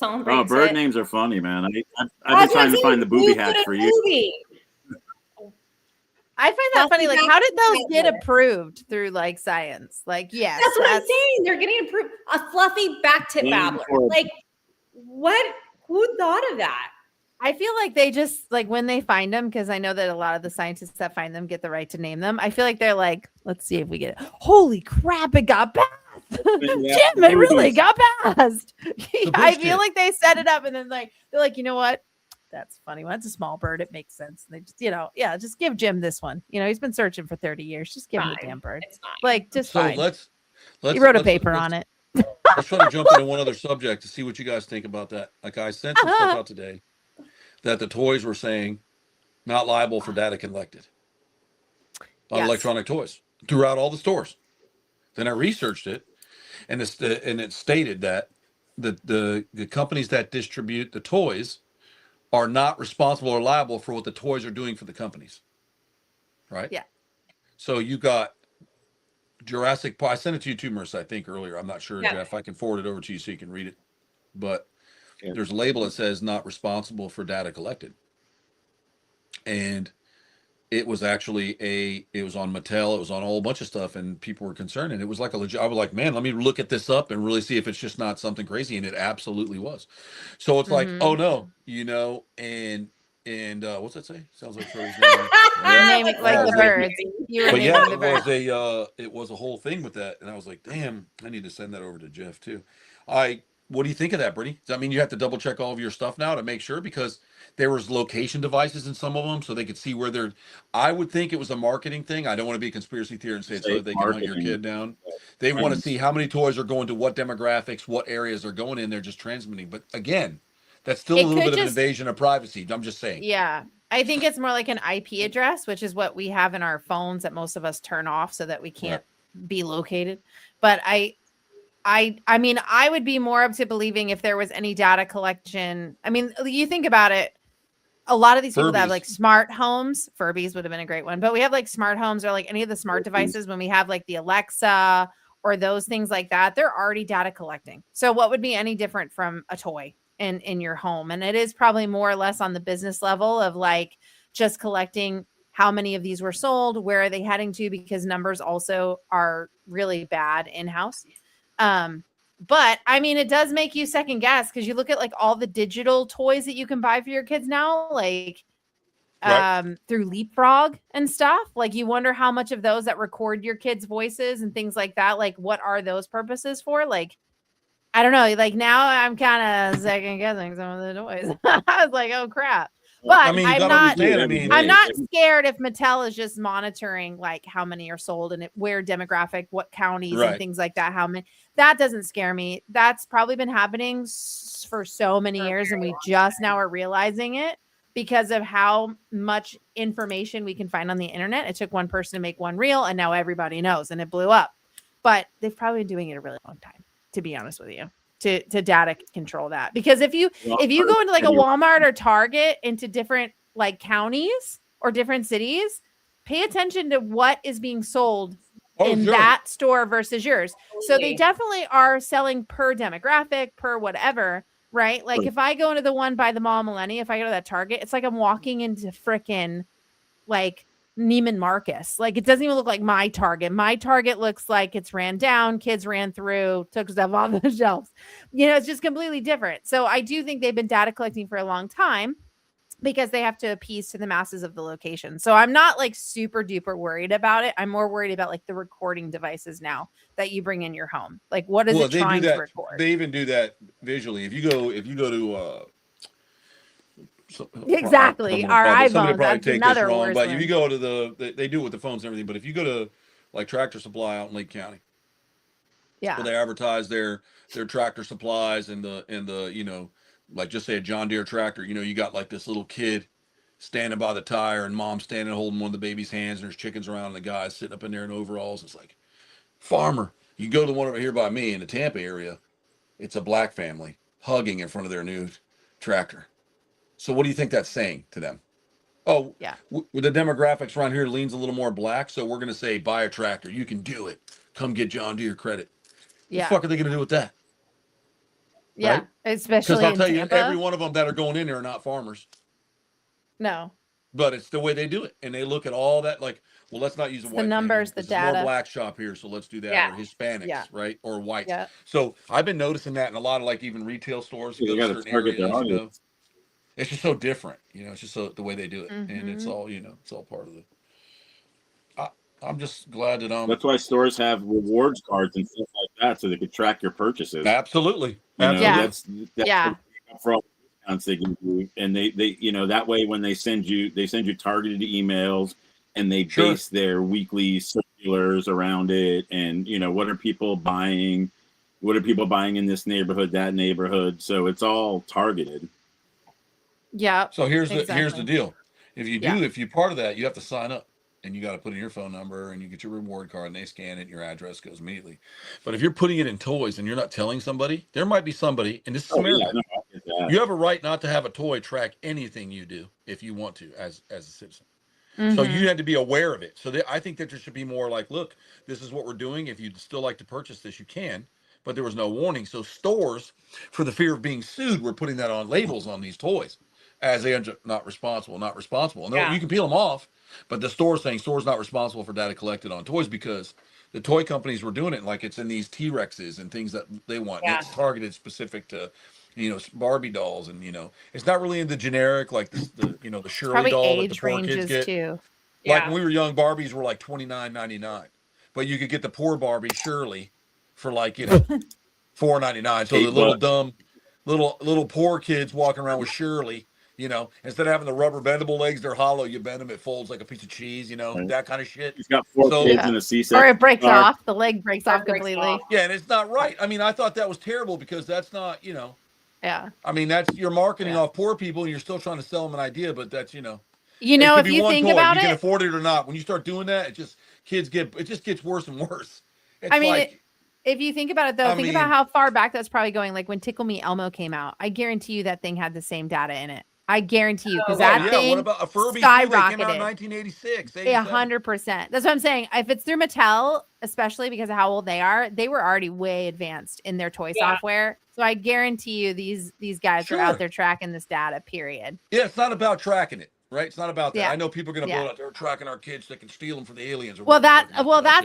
Bird names are funny, man. I've been trying to find the booby hat for you. I find that funny. Like, how did those get approved through like science? Like, yes, that's what I'm saying. They're getting approved. A fluffy back tip babbler. Like, what? Who thought of that? I feel like they just like when they find them, because I know that a lot of the scientists that find them get the right to name them. I feel like they're like, let's see if we get it. Holy crap, it got passed. Jim, it really got passed. I feel like they set it up and then like they're like, you know what? That's funny. Well, it's a small bird. It makes sense. And they just, just give Jim this one. You know, he's been searching for 30 years. Just give him the damn bird. Like, just fine. Let's he wrote a paper on it. Let's try to jump into one other subject to see what you guys think about that. Like I sent some stuff out today that the toys were saying not liable for data collected on electronic toys throughout all the stores. Then I researched it, and it stated that the companies that distribute the toys are not responsible or liable for what the toys are doing for the companies. Right? Yeah. So you got Jurassic Park. I sent it to you too, Marissa, I think earlier. I'm not sure, Jeff. I can forward it over to you so you can read it. But there's a label that says not responsible for data collected. And it was actually it was on Mattel, it was on a whole bunch of stuff, and people were concerned. And it was like a legit, I was like, man, let me look at this up and really see if it's just not something crazy. And it absolutely was. So it's like, oh no, and what's that say? Sounds like Troy's name it like the birds. But yeah, it was a whole thing with that. And I was like, damn, I need to send that over to Jeff too. what do you think of that, Brittany? Does that mean you have to double check all of your stuff now to make sure? Because there was location devices in some of them, so they could see where they're. I would think it was a marketing thing. I don't want to be a conspiracy theorist and say so that they can hunt your kid down. They want to see how many toys are going to what demographics, what areas they're going in. They're just transmitting. But again, that's still a little bit of an invasion of privacy. I'm just saying. Yeah. I think it's more like an IP address, which is what we have in our phones that most of us turn off so that we can't be located. But I mean, I would be more up to believing if there was any data collection. I mean, you think about it. A lot of these people that have like smart homes, Furbies would have been a great one, but we have like smart homes or like any of the smart devices when we have like the Alexa or those things like that, they're already data collecting. So what would be any different from a toy in your home? And it is probably more or less on the business level of like just collecting how many of these were sold, where are they heading to, because numbers also are really bad in-house. But I mean, it does make you second guess because you look at like all the digital toys that you can buy for your kids now, like through Leapfrog and stuff. Like you wonder how much of those that record your kids' voices and things like that, like what are those purposes for? Like, I don't know. Like now I'm kind of second guessing some of the toys. I was like, oh crap. But I mean, I'm not scared if Mattel is just monitoring like how many are sold and where demographic, what counties and things like that. How many, that doesn't scare me. That's probably been happening for so many years. And we just now are realizing it because of how much information we can find on the internet. It took one person to make one reel and now everybody knows and it blew up. But they've probably been doing it a really long time, to be honest with you. To data control that, because if you go into like a Walmart or Target into different like counties or different cities, pay attention to what is being sold in that store versus yours. So they definitely are selling per demographic, per whatever, right? Like if I go into the one by the Mall Millennia, if I go to that Target, it's like I'm walking into frickin' like Neiman Marcus. Like it doesn't even look like my Target. My Target looks like it's ran down, kids ran through, took stuff off the shelves. You know, it's just completely different. So I do think they've been data collecting for a long time because they have to appease to the masses of the location. So I'm not like super duper worried about it. I'm more worried about like the recording devices now that you bring in your home. Like what is it trying to record? They even do that visually. If you go to exactly our iPhones, that's another wrong, but if you go to they do it with the phones and everything, but if you go to like Tractor Supply out in Lake County, where they advertise their tractor supplies and the you know, like just say a John Deere tractor, you know, you got like this little kid standing by the tire and mom standing holding one of the baby's hands and there's chickens around and the guy's sitting up in there in overalls. It's like farmer. You go to the one over here by me in the Tampa area, it's a black family hugging in front of their new tractor. So what do you think that's saying to them? Oh, yeah. The demographics around here leans a little more black, so we're going to say, buy a tractor. You can do it. Come get John Deere credit. Yeah. What the fuck are they going to do with that? Yeah, right? Especially because I'll tell you, every one of them that are going in there are not farmers. No. But it's the way they do it. And they look at all that like, well, let's not use the numbers, the data. More black shop here, so let's do that. Or Hispanics, right? Or whites. Yeah. So I've been noticing that in a lot of like even retail stores. They got to target their audience. It's just so different, you know. It's just the way they do it, and it's all, you know, it's all part of the. I'm just glad that That's why stores have rewards cards and stuff like that, so they could track your purchases. Absolutely, that's for all the discounts they can do, and they you know, that way when they send you targeted emails, and they base their weekly circulars around it, and you know, what are people buying in this neighborhood, that neighborhood, so it's all targeted. Yeah. So here's the deal. If you're part of that, you have to sign up and you got to put in your phone number and you get your reward card and they scan it and your address goes immediately. But if you're putting it in toys and you're not telling somebody, there might be somebody, and this is America. You have a right not to have a toy track anything you do if you want to as a citizen. So you had to be aware of it. So I think that there should be more like, look, this is what we're doing. If you'd still like to purchase this, you can. But there was no warning. So stores, for the fear of being sued, were putting that on labels on these toys. As they are not responsible. No, you can peel them off, but the store's saying store's not responsible for data collected on toys because the toy companies were doing it like it's in these T-Rexes and things that they want. Yeah. It's targeted specific to, you know, Barbie dolls, and you know, it's not really in the generic like the you know, the Shirley doll that the poor kids get. Too. Yeah. Like when we were young, Barbies were like $29.99, but you could get the poor Barbie Shirley for like, you know, $4.99. So the little dumb, little poor kids walking around with Shirley, you know, instead of having the rubber bendable legs, they're hollow. You bend them, it folds like a piece of cheese, you know, that kind of shit. He's got 4 kids in a C-section. Or it breaks off. The leg breaks off completely. Yeah, and it's not right. I mean, I thought that was terrible because that's not, you know. Yeah. I mean, that's you're marketing off poor people and you're still trying to sell them an idea, but that's, you know. You know, if you think about it, you can afford it or not. When you start doing that, it just gets worse and worse. It's I mean, if you think about it, though, think about how far back that's probably going. Like when Tickle Me Elmo came out, I guarantee you that thing had the same data in it. I guarantee you, because that thing what about a Furby skyrocketed. That came out in 1986? 100%. That's what I'm saying. If it's through Mattel, especially because of how old they were already way advanced in their toy software. So I guarantee you, these guys are out there tracking this data. Period. Yeah, it's not about tracking it. Right, it's not about that. Yeah. I know people are going to blow out. They're tracking our kids. They can steal them from the aliens. Or that's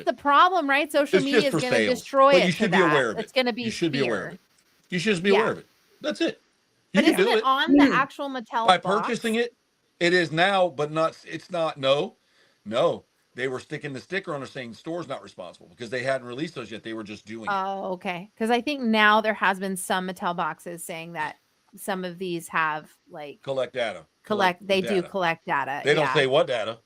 the problem, right? Social media is going to destroy it. You should be aware of it. It's going to be. You should be aware of it. You should just be aware of it. That's it. But isn't it on the actual Mattel by box? purchasing it? It is now, but not. It's not. No. They were sticking the sticker on it saying store's not responsible because they hadn't released those yet. They were just doing it. Oh, okay. Because I think now there has been some Mattel boxes saying that some of these have like collect data. They do collect data. They don't say what data.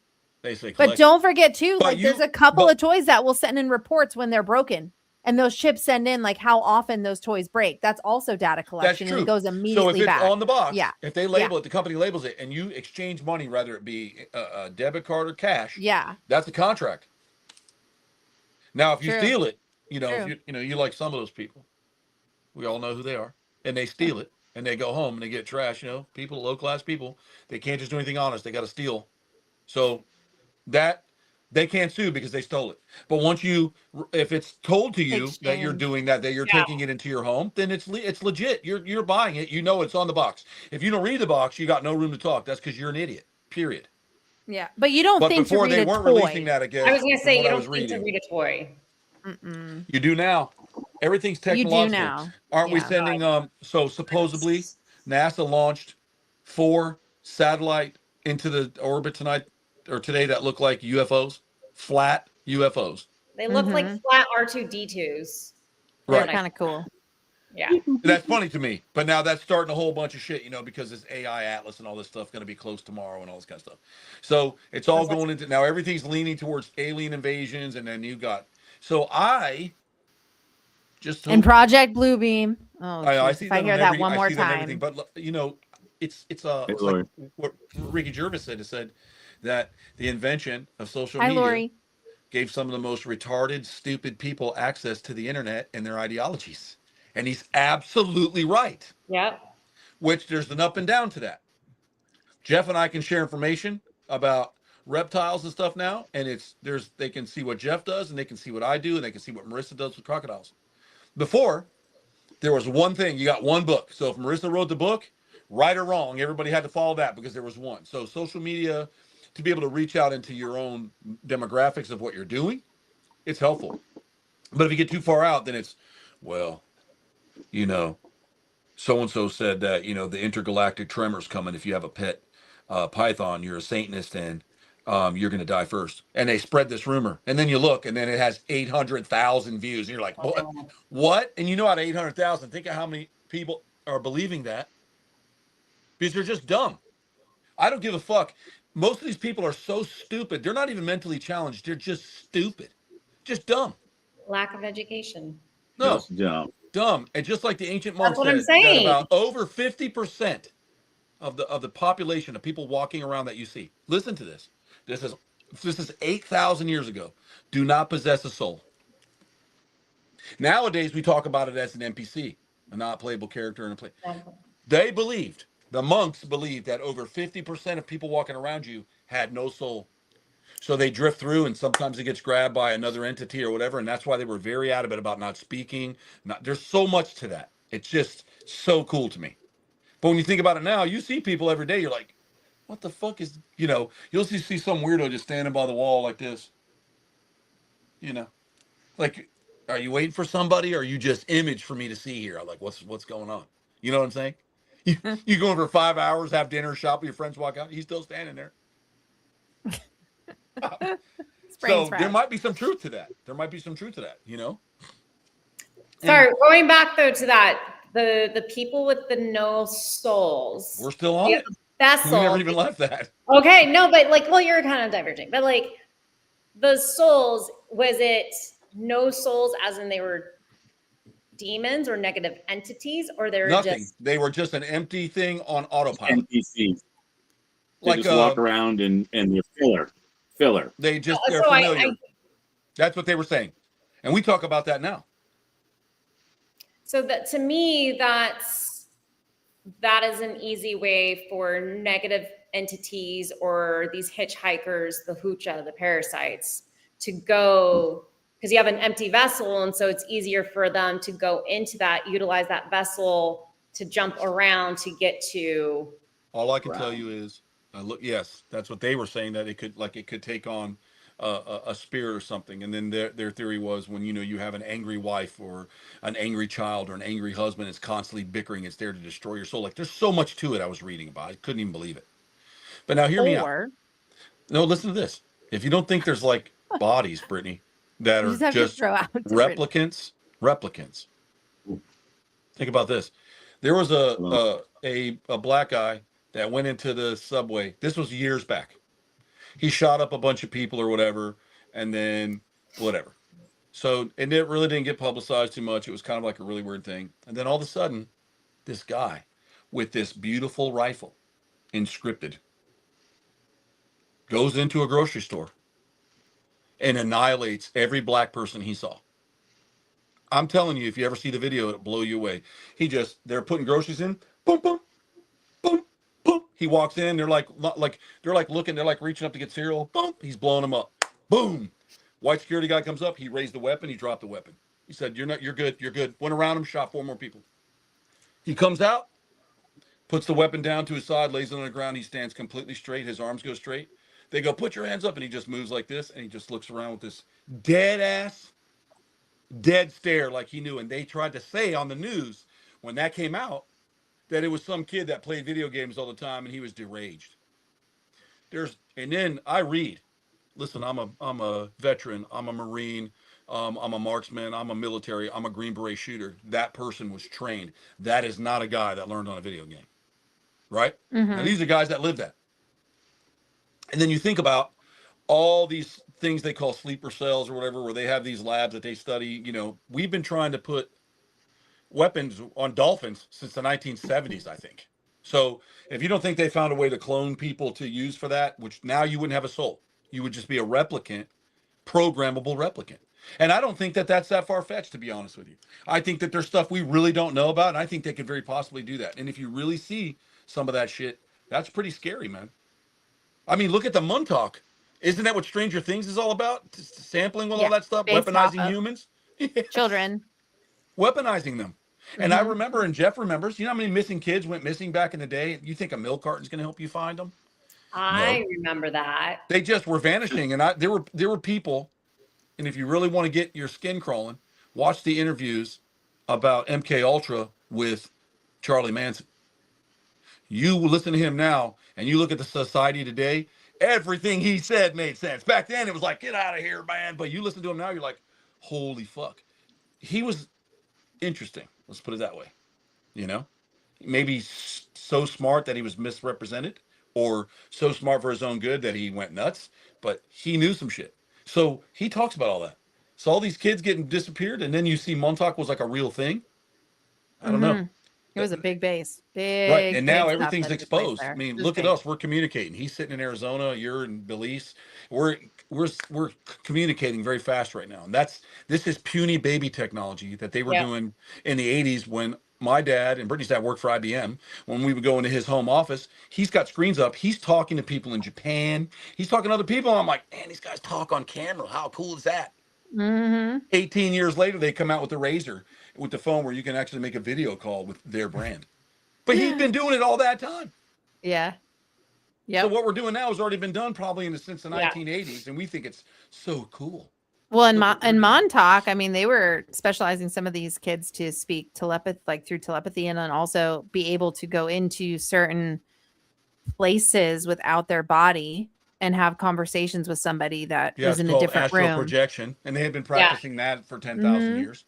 They say collect. But don't forget too, like there's a couple of toys that will send in reports when they're broken. And those chips send in like how often those toys break. That's also data collection. That's true. And it goes immediately so if back. it's on the box, if they label it, the company labels it, and you exchange money, whether it be a debit card or cash, that's a contract. Now, if you steal it, you know, if you like some of those people, we all know who they are, and they steal it. And they go home and they get trash, you know, people, low-class people. They can't just do anything honest. They got to steal. So that they can't sue because they stole it. But once if it's told to you that you're doing that you're taking it into your home, then it's legit. You're buying it. You know it's on the box. If you don't read the box, you got no room to talk. That's because you're an idiot, period. Yeah, but you don't think before to read they weren't releasing that, I guess. I was going to say, you don't think to read a toy. You do now. Everything's technological. You do now. Aren't we sending so supposedly NASA launched 4 satellite into the orbit today that look like UFOs, flat UFOs. They look like flat R2D2s. They're kind of cool. Yeah. That's funny to me. But now that's starting a whole bunch of shit, you know, because this AI Atlas and all this stuff going to be close tomorrow and all this kind of stuff. So it's all going into now everything's leaning towards alien invasions, and then you got I just in Project Bluebeam. Oh, I see. If I hear that one more time, but you know, it's like what Ricky Gervais said. It said that the invention of social media gave some of the most retarded, stupid people access to the internet and their ideologies, and he's absolutely right. Yeah. Which there's an up and down to that. Jeff and I can share information about reptiles and stuff now, and they can see what Jeff does, and they can see what I do, and they can see what Marissa does with crocodiles. Before, there was one thing. You got one book. So if Marissa wrote the book, right or wrong, everybody had to follow that because there was one. So social media, to be able to reach out into your own demographics of what you're doing, it's helpful. But if you get too far out, then it's, well, you know, so-and-so said that, you know, the intergalactic tremor's coming. If you have a pet python, you're a Satanist, and you're going to die first. And they spread this rumor. And then you look, and then it has 800,000 views. And you're like, what? And you know, out of 800,000, think of how many people are believing that. Because they're just dumb. I don't give a fuck. Most of these people are so stupid. They're not even mentally challenged. They're just stupid. Just dumb. Lack of education. No. Dumb. And just like the ancient monks said, I'm saying. About over 50% of the population of people walking around that you see. Listen to this. This is 8,000 years ago. Do not possess a soul. Nowadays, we talk about it as an NPC, a not playable character in a play. The monks believed that over 50% of people walking around you had no soul. So they drift through, and sometimes it gets grabbed by another entity or whatever, and that's why they were very adamant about not speaking. There's so much to that. It's just so cool to me. But when you think about it now, you see people every day, you're like, what the fuck is, you know, you'll see some weirdo just standing by the wall like this. You know, like, are you waiting for somebody, or are you just image for me to see here? I'm like, what's going on? You know what I'm saying? You go in for 5 hours, have dinner, shop with your friends, walk out, he's still standing there. So there might be some truth to that. You know? Sorry, going back though to that, the people with the no souls. We're still on it. Vessel. We never even left that. Okay, no, but like, well, you're kind of diverging, but like the souls, was it no souls as in they were demons or negative entities, or they were nothing? They were just an empty thing on autopilot. NPCs. They just walk around and they're filler. They're familiar. That's what they were saying. And we talk about that now. So that, to me, that is an easy way for negative entities or these hitchhikers, the hoocha, the parasites, to go, because you have an empty vessel, and so it's easier for them to go into that, utilize that vessel to jump around to get to. All I can tell you is, yes, that's what they were saying, that it could take on a spirit or something. And then their theory was, when you have an angry wife or an angry child or an angry husband, it's constantly bickering, it's there to destroy your soul. Like, there's so much to it. I was reading about, I couldn't even believe it. But now hear me out. No, listen to this. If you don't think there's like bodies, Brittany, that are just replicants. Think about this. There was a black guy that went into the subway. This was years back. He shot up a bunch of people or whatever, and then whatever. So, and it really didn't get publicized too much. It was kind of like a really weird thing. And then all of a sudden, this guy with this beautiful rifle, inscripted, goes into a grocery store and annihilates every black person he saw. I'm telling you, if you ever see the video, it'll blow you away. They're putting groceries in, boom, boom, boom, boom. He walks in, they're like looking, they're like reaching up to get cereal, boom, he's blowing them up, boom. White security guy comes up, he raised the weapon, he dropped the weapon. He said, you're good. Went around him, shot 4 more people. He comes out, puts the weapon down to his side, lays it on the ground, he stands completely straight, his arms go straight. They go, put your hands up, and he just moves like this, and he just looks around with this dead stare, like he knew. And they tried to say on the news when that came out that it was some kid that played video games all the time and he was deranged. And then I read, listen, I'm a veteran, I'm a Marine, I'm a marksman, I'm a military, I'm a Green Beret shooter. That person was trained. That is not a guy that learned on a video game, right? Mm-hmm. Now, these are guys that live that. And then you think about all these things they call sleeper cells or whatever, where they have these labs that they study. We've been trying to put weapons on dolphins since the 1970s, I think. So if you don't think they found a way to clone people to use for that, which now you wouldn't have a soul, you would just be a replicant, programmable replicant. And I don't think that that's that far-fetched, to be honest with you. I think that there's stuff we really don't know about, and I think they could very possibly do that. And if you really see some of that shit, that's pretty scary, man. I mean, look at the Montauk. Isn't that what Stranger Things is all about? Sampling with all that stuff, weaponizing humans, children, weaponizing them. Mm-hmm. And I remember, and Jeff remembers, you know how many missing kids went missing back in the day? You think a milk carton's going to help you find them? I remember that. They just were vanishing, and there were people. And if you really want to get your skin crawling, watch the interviews about MK Ultra with Charlie Manson. You listen to him now, and you look at the society today, everything he said made sense. Back then, it was like, get out of here, man. But you listen to him now, you're like, holy fuck. He was interesting. Let's put it that way. Maybe so smart that he was misrepresented, or so smart for his own good that he went nuts, but he knew some shit. So he talks about all that. So all these kids getting disappeared, and then you see Montauk was like a real thing. I don't know. It was a big base. Right. And now everything's exposed. I mean, look at us. We're communicating. He's sitting in Arizona. You're in Belize. We're communicating very fast right now. And this is puny baby technology that they were doing in the 80s when my dad and Brittany's dad worked for IBM. When we would go into his home office, he's got screens up. He's talking to people in Japan. He's talking to other people. And I'm like, man, these guys talk on camera. How cool is that? Mm-hmm. 18 years later, they come out with the Razor, with the phone where you can actually make a video call with their brand. But he's been doing it all that time. Yeah. Yeah. So what we're doing now has already been done probably since the 1980s, and we think it's so cool. Well, in Montauk, I mean, they were specializing some of these kids to speak through telepathy, and then also be able to go into certain places without their body and have conversations with somebody that was in a different room. Projection, and they had been practicing that for 10,000 years.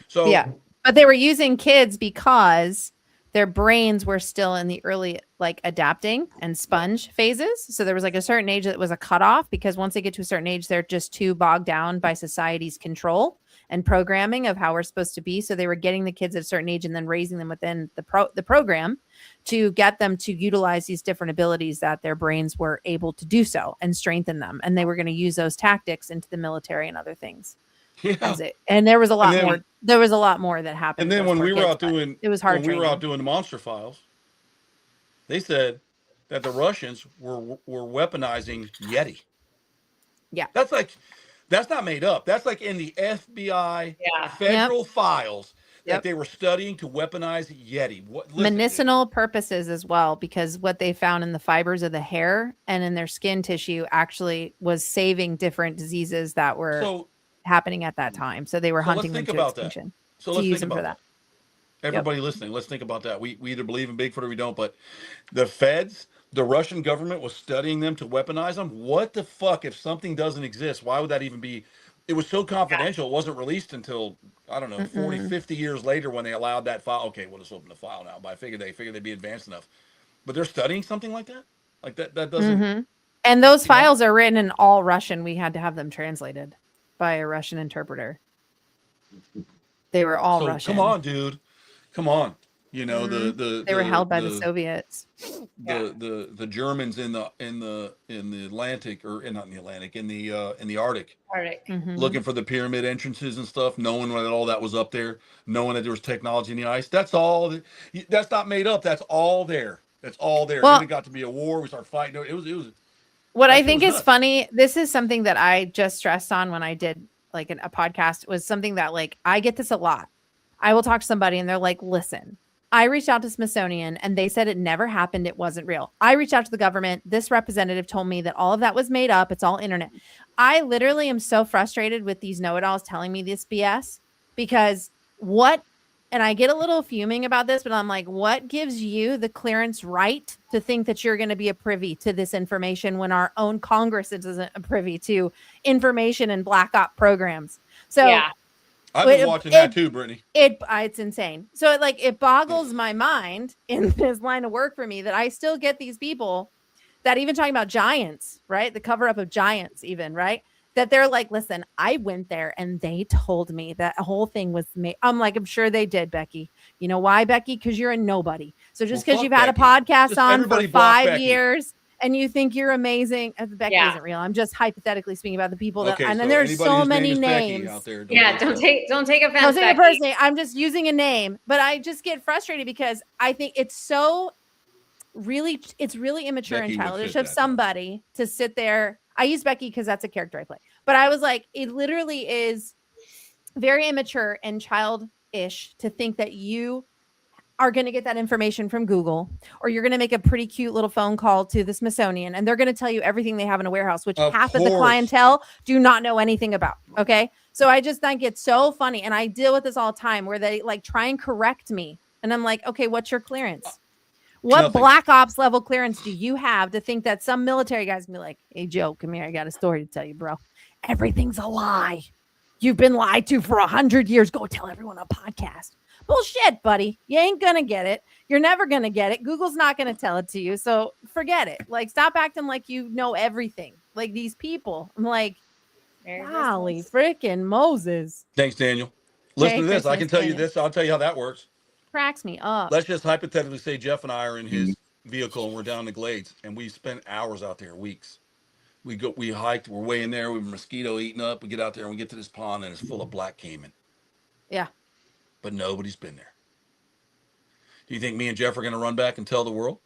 So yeah, but they were using kids because their brains were still in the early like adapting and sponge phases. So there was like a certain age that was a cutoff, because once they get to a certain age, they're just too bogged down by society's control and programming of how we're supposed to be. So they were getting the kids at a certain age and then raising them within the program to get them to utilize these different abilities that their brains were able to do so and strengthen them. And they were going to use those tactics into the military and other things. Yeah. And there was a lot more. There was a lot more that happened. And then when we were out doing, it was hard. When we were out doing the Monster Files, they said that the Russians were weaponizing Yeti. Yeah, that's not made up. That's like in the FBI federal files that they were studying to weaponize Yeti. Medicinal purposes as well, because what they found in the fibers of the hair and in their skin tissue actually was saving different diseases that were happening at that time. So they were hunting them to extinction. So let's think about that. Everybody listening, let's think about that. We either believe in Bigfoot or we don't, but the feds, the Russian government was studying them to weaponize them. What the fuck? If something doesn't exist, why would that even be? It was so confidential. It wasn't released until, I don't know, 40, 50 years later when they allowed that file. Okay, we'll just open the file now. But I figured they'd be advanced enough. But they're studying something like that? Like that doesn't. And those files are written in all Russian. We had to have them translated by a Russian interpreter. They were all Russian. Come on, dude. Come on. You know, they were held by the Soviets. The Germans in the Atlantic, or not in the Atlantic, in the Arctic. Looking for the pyramid entrances and stuff, knowing that all that was up there, knowing that there was technology in the ice. That's all. That's not made up. That's all there. That's all there. Well, then it got to be a war. We started fighting. It was. What I think is funny. This is something that I just stressed on when I did like a podcast. Was something that like I get this a lot. I will talk to somebody and they're like, listen, I reached out to Smithsonian and they said it never happened. It wasn't real. I reached out to the government. This representative told me that all of that was made up. It's all internet. I literally am so frustrated with these know-it-alls telling me this BS, because and I get a little fuming about this, but I'm like, what gives you the clearance right to think that you're going to be a privy to this information when our own Congress isn't a privy to information and black op programs? So I've been watching that too, Brittany. It's insane. So it boggles my mind in this line of work for me that I still get these people that even talking about giants, right? The cover up of giants even, right? That they're like, listen, I went there and they told me that whole thing was made. I'm like, I'm sure they did, Becky. You know why, Becky? Because you're a nobody. So just because you've had a podcast on for 5 years and you think you're amazing, Becky isn't real. I'm just hypothetically speaking about the people that, and then there's so many names out there. Don't take offense. Don't take it personally. I'm just using a name, but I just get frustrated because I think it's really immature and childish of somebody to sit there. I use Becky because that's a character I play, but I was like, it literally is very immature and childish to think that you are going to get that information from Google, or you're going to make a pretty cute little phone call to the Smithsonian and they're going to tell you everything they have in a warehouse, which half of the clientele do not know anything about. Okay. So I just think it's so funny. And I deal with this all the time where they like try and correct me. And I'm like, okay, what's your clearance? What black ops level clearance do you have to think that some military guys can be like, hey, Joe, come here. I got a story to tell you, bro. Everything's a lie. You've been lied to for 100 years. Go tell everyone on a podcast. Bullshit, buddy. You ain't going to get it. You're never going to get it. Google's not going to tell it to you. So forget it. Like, stop acting like you know everything. Like these people. I'm like, golly, freaking Moses. Thanks, Daniel. Listen to this. I can tell you this. I'll tell you how that works. Cracks me up. Let's just hypothetically say Jeff and I are in his vehicle and we're down the glades and we spent hours out there, weeks. We hiked, we're way in there, we have mosquito eating up, we get out there and we get to this pond and it's full of black caiman. Yeah. But nobody's been there. Do you think me and Jeff are going to run back and tell the world?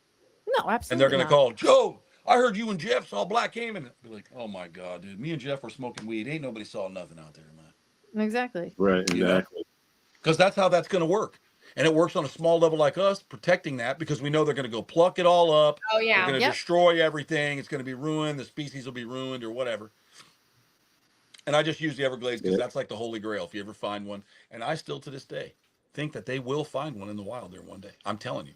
No, absolutely. And they're going to call, Joe, I heard you and Jeff saw black caiman. Be like, oh my God, dude, me and Jeff were smoking weed. Ain't nobody saw nothing out there, man. Exactly. Right, exactly. Because that's how that's going to work. And it works on a small level like us, protecting that, because we know they're going to go pluck it all up. Oh, yeah. They're going to destroy everything. It's going to be ruined. The species will be ruined or whatever. And I just use the Everglades because that's like the holy grail if you ever find one. And I still, to this day, think that they will find one in the wild there one day. I'm telling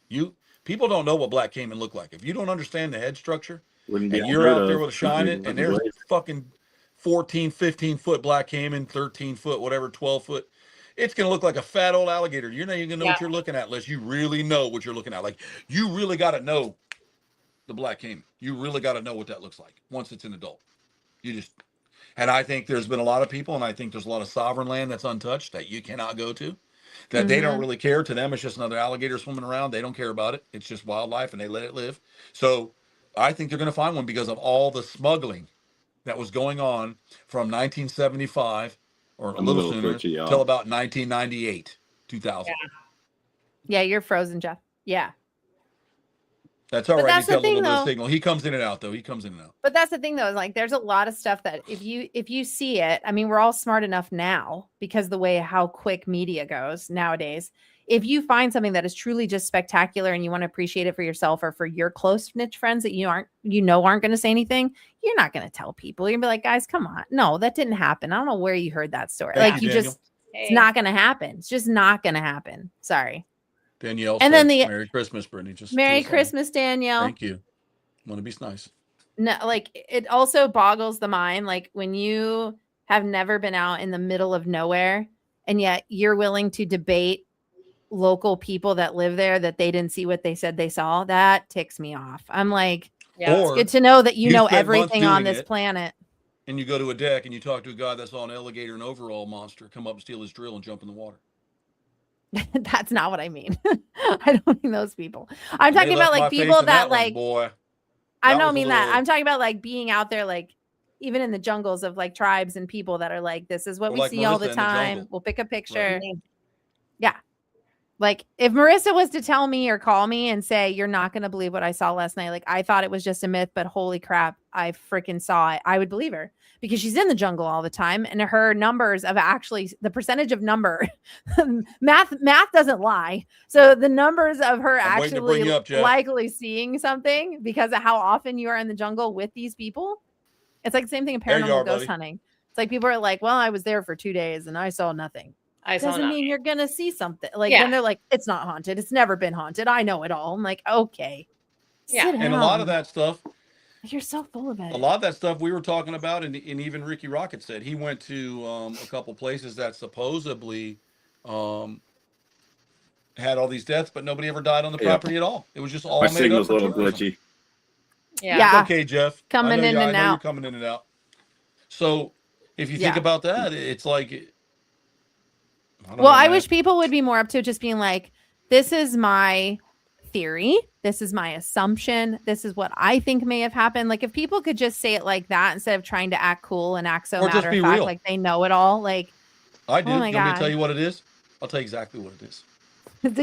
you. People don't know what black caiman look like. If you don't understand the head structure, and you're out there with a shine and there's fucking 14, 15-foot black caiman, 13-foot, whatever, 12-foot. it's going to look like a fat old alligator. You're not even going to know what you're looking at unless you really know what you're looking at. Like, you really got to know the black caiman. You really got to know what that looks like once it's an adult. And I think there's been a lot of people, and I think there's a lot of sovereign land that's untouched that you cannot go to, that they don't really care. To them, it's just another alligator swimming around. They don't care about it. It's just wildlife, and they let it live. So I think they're going to find one because of all the smuggling that was going on from 1975 or a little sooner till about 1998, 2000. Yeah, you're frozen, Jeff. Yeah. That's all right. He's got a little bit of signal. He comes in and out, though. He comes in and out. But that's the thing, though, is like there's a lot of stuff that if you see it, I mean, we're all smart enough now because the way how quick media goes nowadays. If you find something that is truly just spectacular and you want to appreciate it for yourself or for your close niche friends that aren't going to say anything, you're not going to tell people. You're gonna be like, guys, come on. No, that didn't happen. I don't know where you heard that story. It's not going to happen. It's just not going to happen. Sorry. Danielle and said, then Merry Christmas, Brittany. Just Merry Christmas, Danielle. Thank you. Want to be nice. No, like it also boggles the mind. Like when you have never been out in the middle of nowhere and yet you're willing to debate local people that live there that they didn't see what they said they saw, that ticks me off. I'm like, it's good to know that you know everything on this planet. And you go to a deck and you talk to a guy that saw an alligator and overall monster come up and steal his drill and jump in the water. That's not what I mean. I don't mean those people. I'm talking about like people that like, boy. I don't mean that. I'm talking about like being out there, like even in the jungles of like tribes and people that are like, this is what we see all the time. We'll pick a picture. Right. Yeah. Like if Marissa was to tell me or call me and say, you're not going to believe what I saw last night. Like I thought it was just a myth, but holy crap, I freaking saw it. I would believe her because she's in the jungle all the time. And her numbers of actually the percentage of number math doesn't lie. So the numbers of her actually likely seeing something because of how often you are in the jungle with these people. It's like the same thing in paranormal ghost hunting. It's like people are like, well, I was there for 2 days and I saw nothing. Doesn't mean you're gonna see something. Like then they're like, it's not haunted. It's never been haunted. I know it all. I'm like, okay. Yeah. And a lot of that stuff. You're so full of it. A lot of that stuff we were talking about, and even Ricky Rocket said he went to a couple places that supposedly had all these deaths, but nobody ever died on the property at all. It was just all my signal's a little glitchy. Yeah. It's okay, Jeff. Coming in and out. You're coming in and out. So if you think about that, it's like. I wish people would be more up to just being like, this is my theory. This is my assumption. This is what I think may have happened. Like if people could just say it like that instead of trying to act cool and act so matter of fact, like they know it all. Like I do. You want me to tell you what it is? I'll tell you exactly what it is.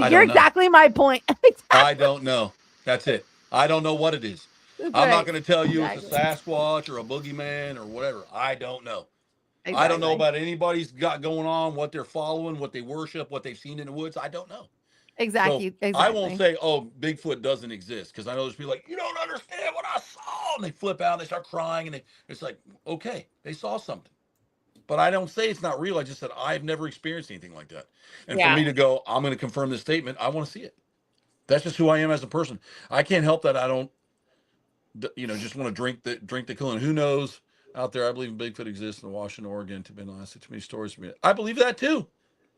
You're exactly my point. I don't know. That's it. I don't know what it is. I'm not going to tell you it's a Sasquatch or a boogeyman or whatever. I don't know. Exactly. I don't know about anybody's got going on, what they're following, what they worship, what they've seen in the woods. I don't know. Exactly. So I won't say, oh, Bigfoot doesn't exist, because I know there's people like, you don't understand what I saw. And they flip out and they start crying. And it's like, okay, they saw something. But I don't say it's not real. I just said I've never experienced anything like that. And for me to go, I'm going to confirm this statement, I want to see it. That's just who I am as a person. I can't help that I don't, just want to drink the coolant. Who knows? Out there, I believe Bigfoot exists in Washington, Oregon. To be honest, too many stories for me. I believe that too.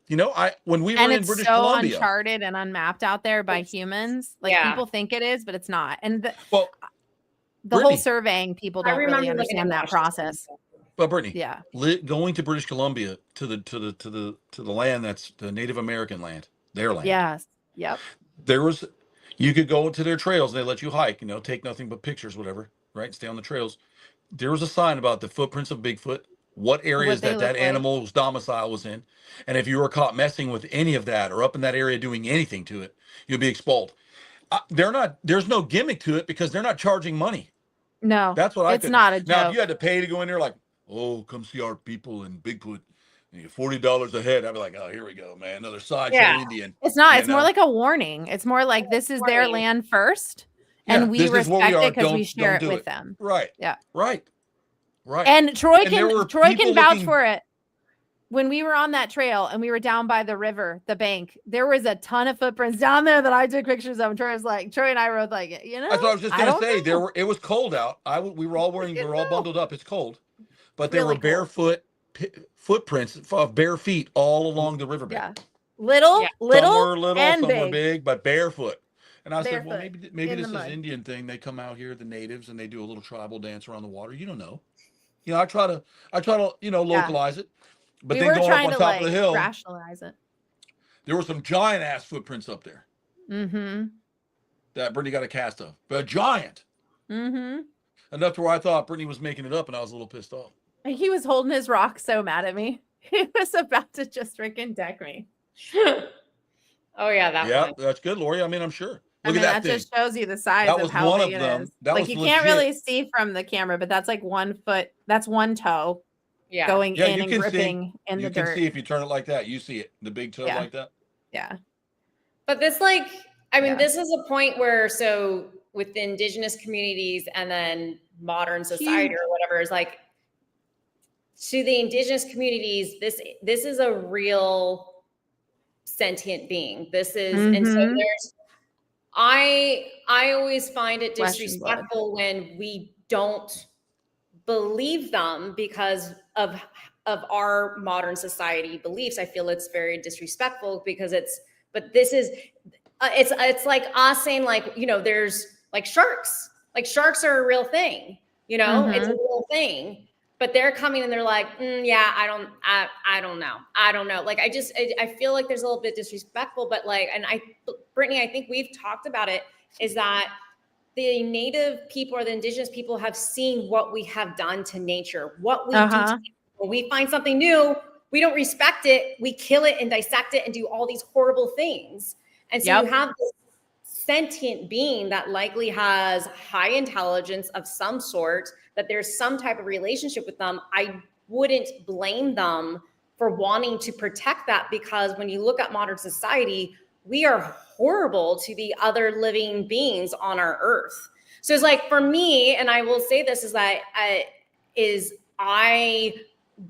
When we were in British Columbia, it's so uncharted and unmapped out there by humans. Like people think it is, but it's not. And the whole surveying, people don't really understand that process. But Brittany, going to British Columbia to the land that's the Native American land, their land. Yes. Yep. You could go to their trails and they let you hike. Take nothing but pictures, whatever. Right, stay on the trails. There was a sign about the footprints of Bigfoot, what areas that animal's domicile was in. And if you were caught messing with any of that or up in that area doing anything to it, you'll be expelled. There's no gimmick to it because they're not charging money. No, that's what it's not a joke. Now, if you had to pay to go in there, like, oh, come see our people in Bigfoot, $40 a head, I'd be like, oh, here we go, man. Another sideshow Indian. It's not. It's more like a warning. It's more like this is their land first. And we respect it because we share it with them. Right. Yeah. Right. And Troy can vouch for it. When we were on that trail and we were down by the river, the bank, there was a ton of footprints down there that I took pictures of. And Troy and I were like, that's what I was just gonna say. It was cold out. We were all bundled up. It's cold, but there were barefoot footprints of bare feet all along the riverbed. Yeah. Little, some were and some big. were big, but barefoot. And I said, well, Barefoot maybe in this the is mud. Indian thing. They come out here, the natives, and they do a little tribal dance around the water. You don't know. You know, I try to, localize it. But then going up on top of the hill, rationalize it. There were some giant ass footprints up there. Mm-hmm. That Brittany got a cast of. But a giant. Mm-hmm. Enough to where I thought Brittany was making it up, and I was a little pissed off. He was holding his rock so mad at me. He was about to just freaking deck me. Oh yeah, that one. That's good, Lori. I mean, I'm sure. Look at that thing. Just shows you the size of how big it is. Like, you can't really see from the camera, but that's like 1 foot. That's one toe. Yeah. Going in and gripping in the dirt. You can see if you turn it like that. You see it. The big toe like that. Yeah. But this, this is a point where, so with the indigenous communities and then modern society or whatever, is like, to the indigenous communities, this is a real sentient being. This is, and so there's, I always find it disrespectful when we don't believe them because of our modern society beliefs. I feel it's very disrespectful because it's like us saying, like, there's like sharks are a real thing, it's a real thing, but they're coming and they're like, I don't know. Like, I feel like there's a little bit disrespectful, but like, and Brittany, I think we've talked about it, is that the native people or the indigenous people have seen what we have done to nature, what we do to nature. When we find something new, we don't respect it. We kill it and dissect it and do all these horrible things. And so you have this sentient being that likely has high intelligence of some sort, that there's some type of relationship with them. I wouldn't blame them for wanting to protect that, because when you look at modern society, we are horrible to the other living beings on our earth. So it's like, for me, and I will say this, is that I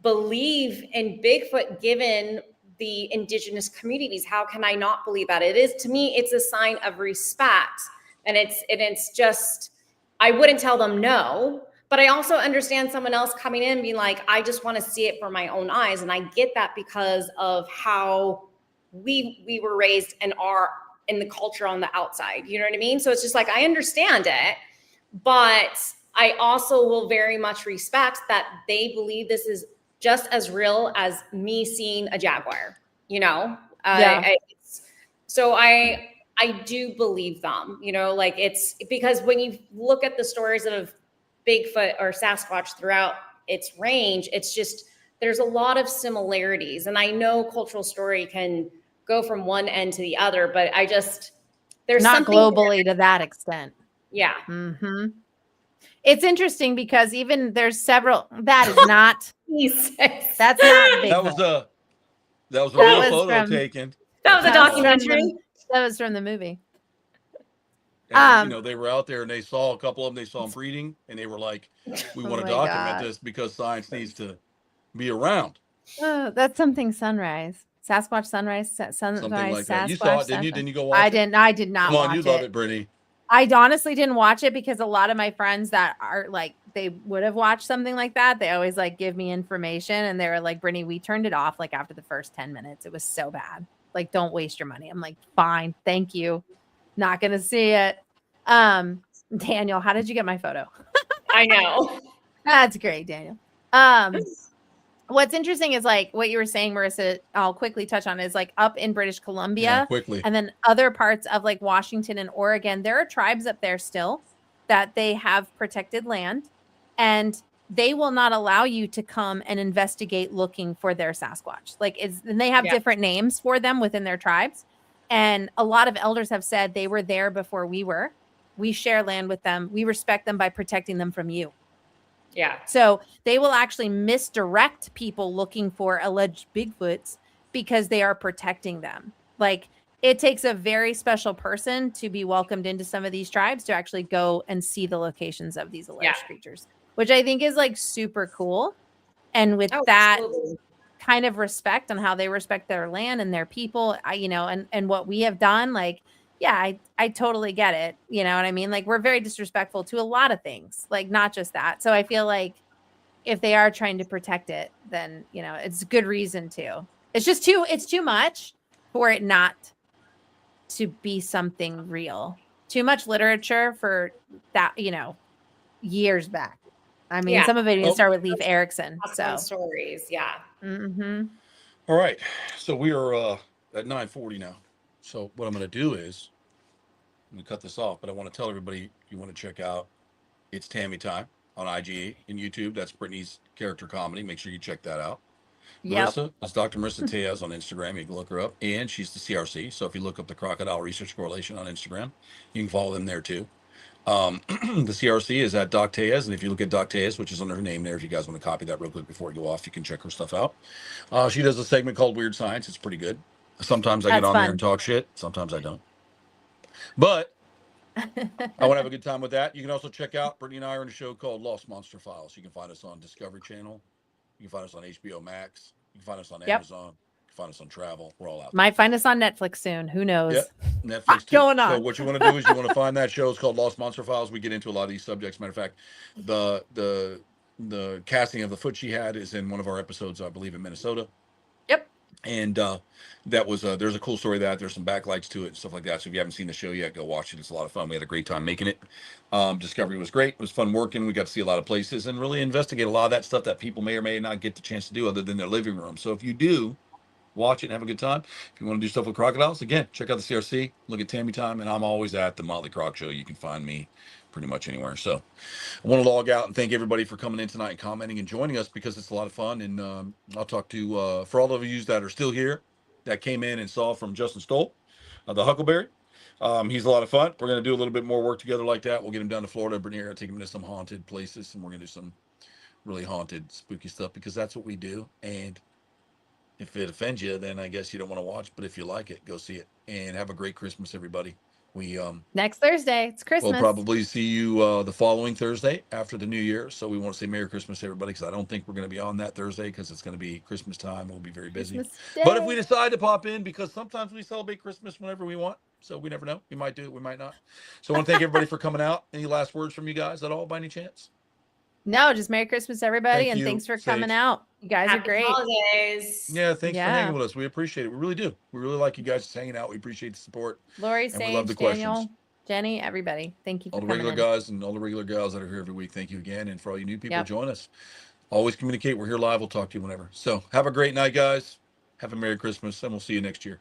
believe in Bigfoot given the indigenous communities. How can I not believe that? It is, to me, it's a sign of respect. And it's just, I wouldn't tell them no, but I also understand someone else coming in and being like, I just want to see it for my own eyes. And I get that because of how we were raised and are in the culture on the outside. You know what I mean? So it's just like, I understand it, but I also will very much respect that they believe this is just as real as me seeing a jaguar, so I do believe them, like, it's because when you look at the stories of Bigfoot or Sasquatch throughout its range, it's just, there's a lot of similarities. And I know cultural story can go from one end to the other, but there's not globally to that extent. Yeah. Mm-hmm. It's interesting because even there's several, that is not, that's not Bigfoot. That was a real photo taken. That was a documentary. That was from the movie. And, they were out there and they saw a couple of them, they saw them breeding, and they were like, we want to document this because science needs to be around. Oh, that's something sunrise. Sasquatch sunrise, something like that. Sasquatch, you saw it, didn't you? Didn't you go watch it? I did not watch it. Come on, you love it, Brittany. I honestly didn't watch it because a lot of my friends that are like, they would have watched something like that. They always like give me information, and they were like, Brittany, we turned it off like after the first 10 minutes. It was so bad. Like, don't waste your money. I'm like, fine. Thank you. Not going to see it. Daniel, how did you get my photo? I know. That's great, Daniel. What's interesting is like what you were saying, Marissa, I'll quickly touch on, is like up in British Columbia quickly. And then other parts of like Washington and Oregon, there are tribes up there still that they have protected land, and they will not allow you to come and investigate looking for their Sasquatch. And they have different names for them within their tribes. And a lot of elders have said they were there before we were. We share land with them. We respect them by protecting them from you. Yeah. So they will actually misdirect people looking for alleged Bigfoots because they are protecting them. Like, it takes a very special person to be welcomed into some of these tribes to actually go and see the locations of these alleged creatures, which I think is like super cool. And with that kind of respect on how they respect their land and their people, and what we have done, like, yeah, I totally get it. You know what I mean? Like, we're very disrespectful to a lot of things, like not just that. So I feel like if they are trying to protect it, then, you know, it's good reason to. It's too much for it not to be something real. Too much literature for that, you know, years back. I mean, some of it even started with Leif Erikson. So stories, yeah. Mm-hmm. All right, so we are at 9:40 now. So what I'm going to do is I'm going to cut this off, but I want to tell everybody you want to check out It's Tammy Time on IG and YouTube. That's Brittany's character comedy. Make sure you check that out. Yep. Marissa is Dr. Marissa Tejas on Instagram. You can look her up, and she's the CRC. So if you look up the Crocodile Research Correlation on Instagram, you can follow them there too. The CRC is at Doc Tejas, and if you look at Doc Tejas, which is under her name there, if you guys want to copy that real quick before you go off, you can check her stuff out. She does a segment called Weird Science. It's pretty good. Sometimes I get on there and talk shit. Sometimes I don't. But I want to have a good time with that. You can also check out Brittany and I are in a show called Lost Monster Files. You can find us on Discovery Channel. You can find us on HBO Max. You can find us on Amazon. You can find us on Travel. We're all out there. Might find us on Netflix soon. Who knows? Yep. Netflix too. Going on. So what you want to do is you want to find that show. It's called Lost Monster Files. We get into a lot of these subjects. Matter of fact, the casting of the foot she had is in one of our episodes, I believe, in Minnesota. Yep. And that was there's a cool story that there's some backlights to it and stuff like that. So if you haven't seen the show yet, go watch it. It's a lot of fun. We had a great time making it. Discovery was great. It was fun working. We got to see a lot of places and really investigate a lot of that stuff that people may or may not get the chance to do other than their living room. So if you do, watch it and have a good time. If you want to do stuff with crocodiles, again, check out the CRC, look at Tammy Time, and I'm always at the Motley Croc Show. You can find me pretty much anywhere. So I want to log out and thank everybody for coming in tonight and commenting and joining us because it's a lot of fun. And I'll talk to, for all of you that are still here, that came in and saw from Justin Stoll, the Huckleberry. He's a lot of fun. We're going to do a little bit more work together like that. We'll get him down to Florida. Brittany, I'll take him to some haunted places, and we're going to do some really haunted, spooky stuff because that's what we do. And if it offends you, then I guess you don't want to watch. But if you like it, go see it. And have a great Christmas, everybody. We next Thursday, it's Christmas. We'll probably see you the following Thursday after the New Year. So we want to say Merry Christmas, everybody, because I don't think we're going to be on that Thursday because it's going to be Christmas time. We'll be very busy. But if we decide to pop in, because sometimes we celebrate Christmas whenever we want, so we never know. We might do it, we might not. So I want to thank everybody for coming out. Any last words from you guys at all, by any chance? No, just Merry Christmas, everybody, and thanks for coming out. You guys are great. Holidays. Yeah, thanks for hanging with us. We appreciate it. We really do. We really like you guys just hanging out. We appreciate the support. Lori, Sage, Daniel, Jenny, everybody. Thank you for coming in. All the regular guys and all the regular gals that are here every week. Thank you again. And for all you new people, join us. Always communicate. We're here live. We'll talk to you whenever. So have a great night, guys. Have a Merry Christmas, and we'll see you next year.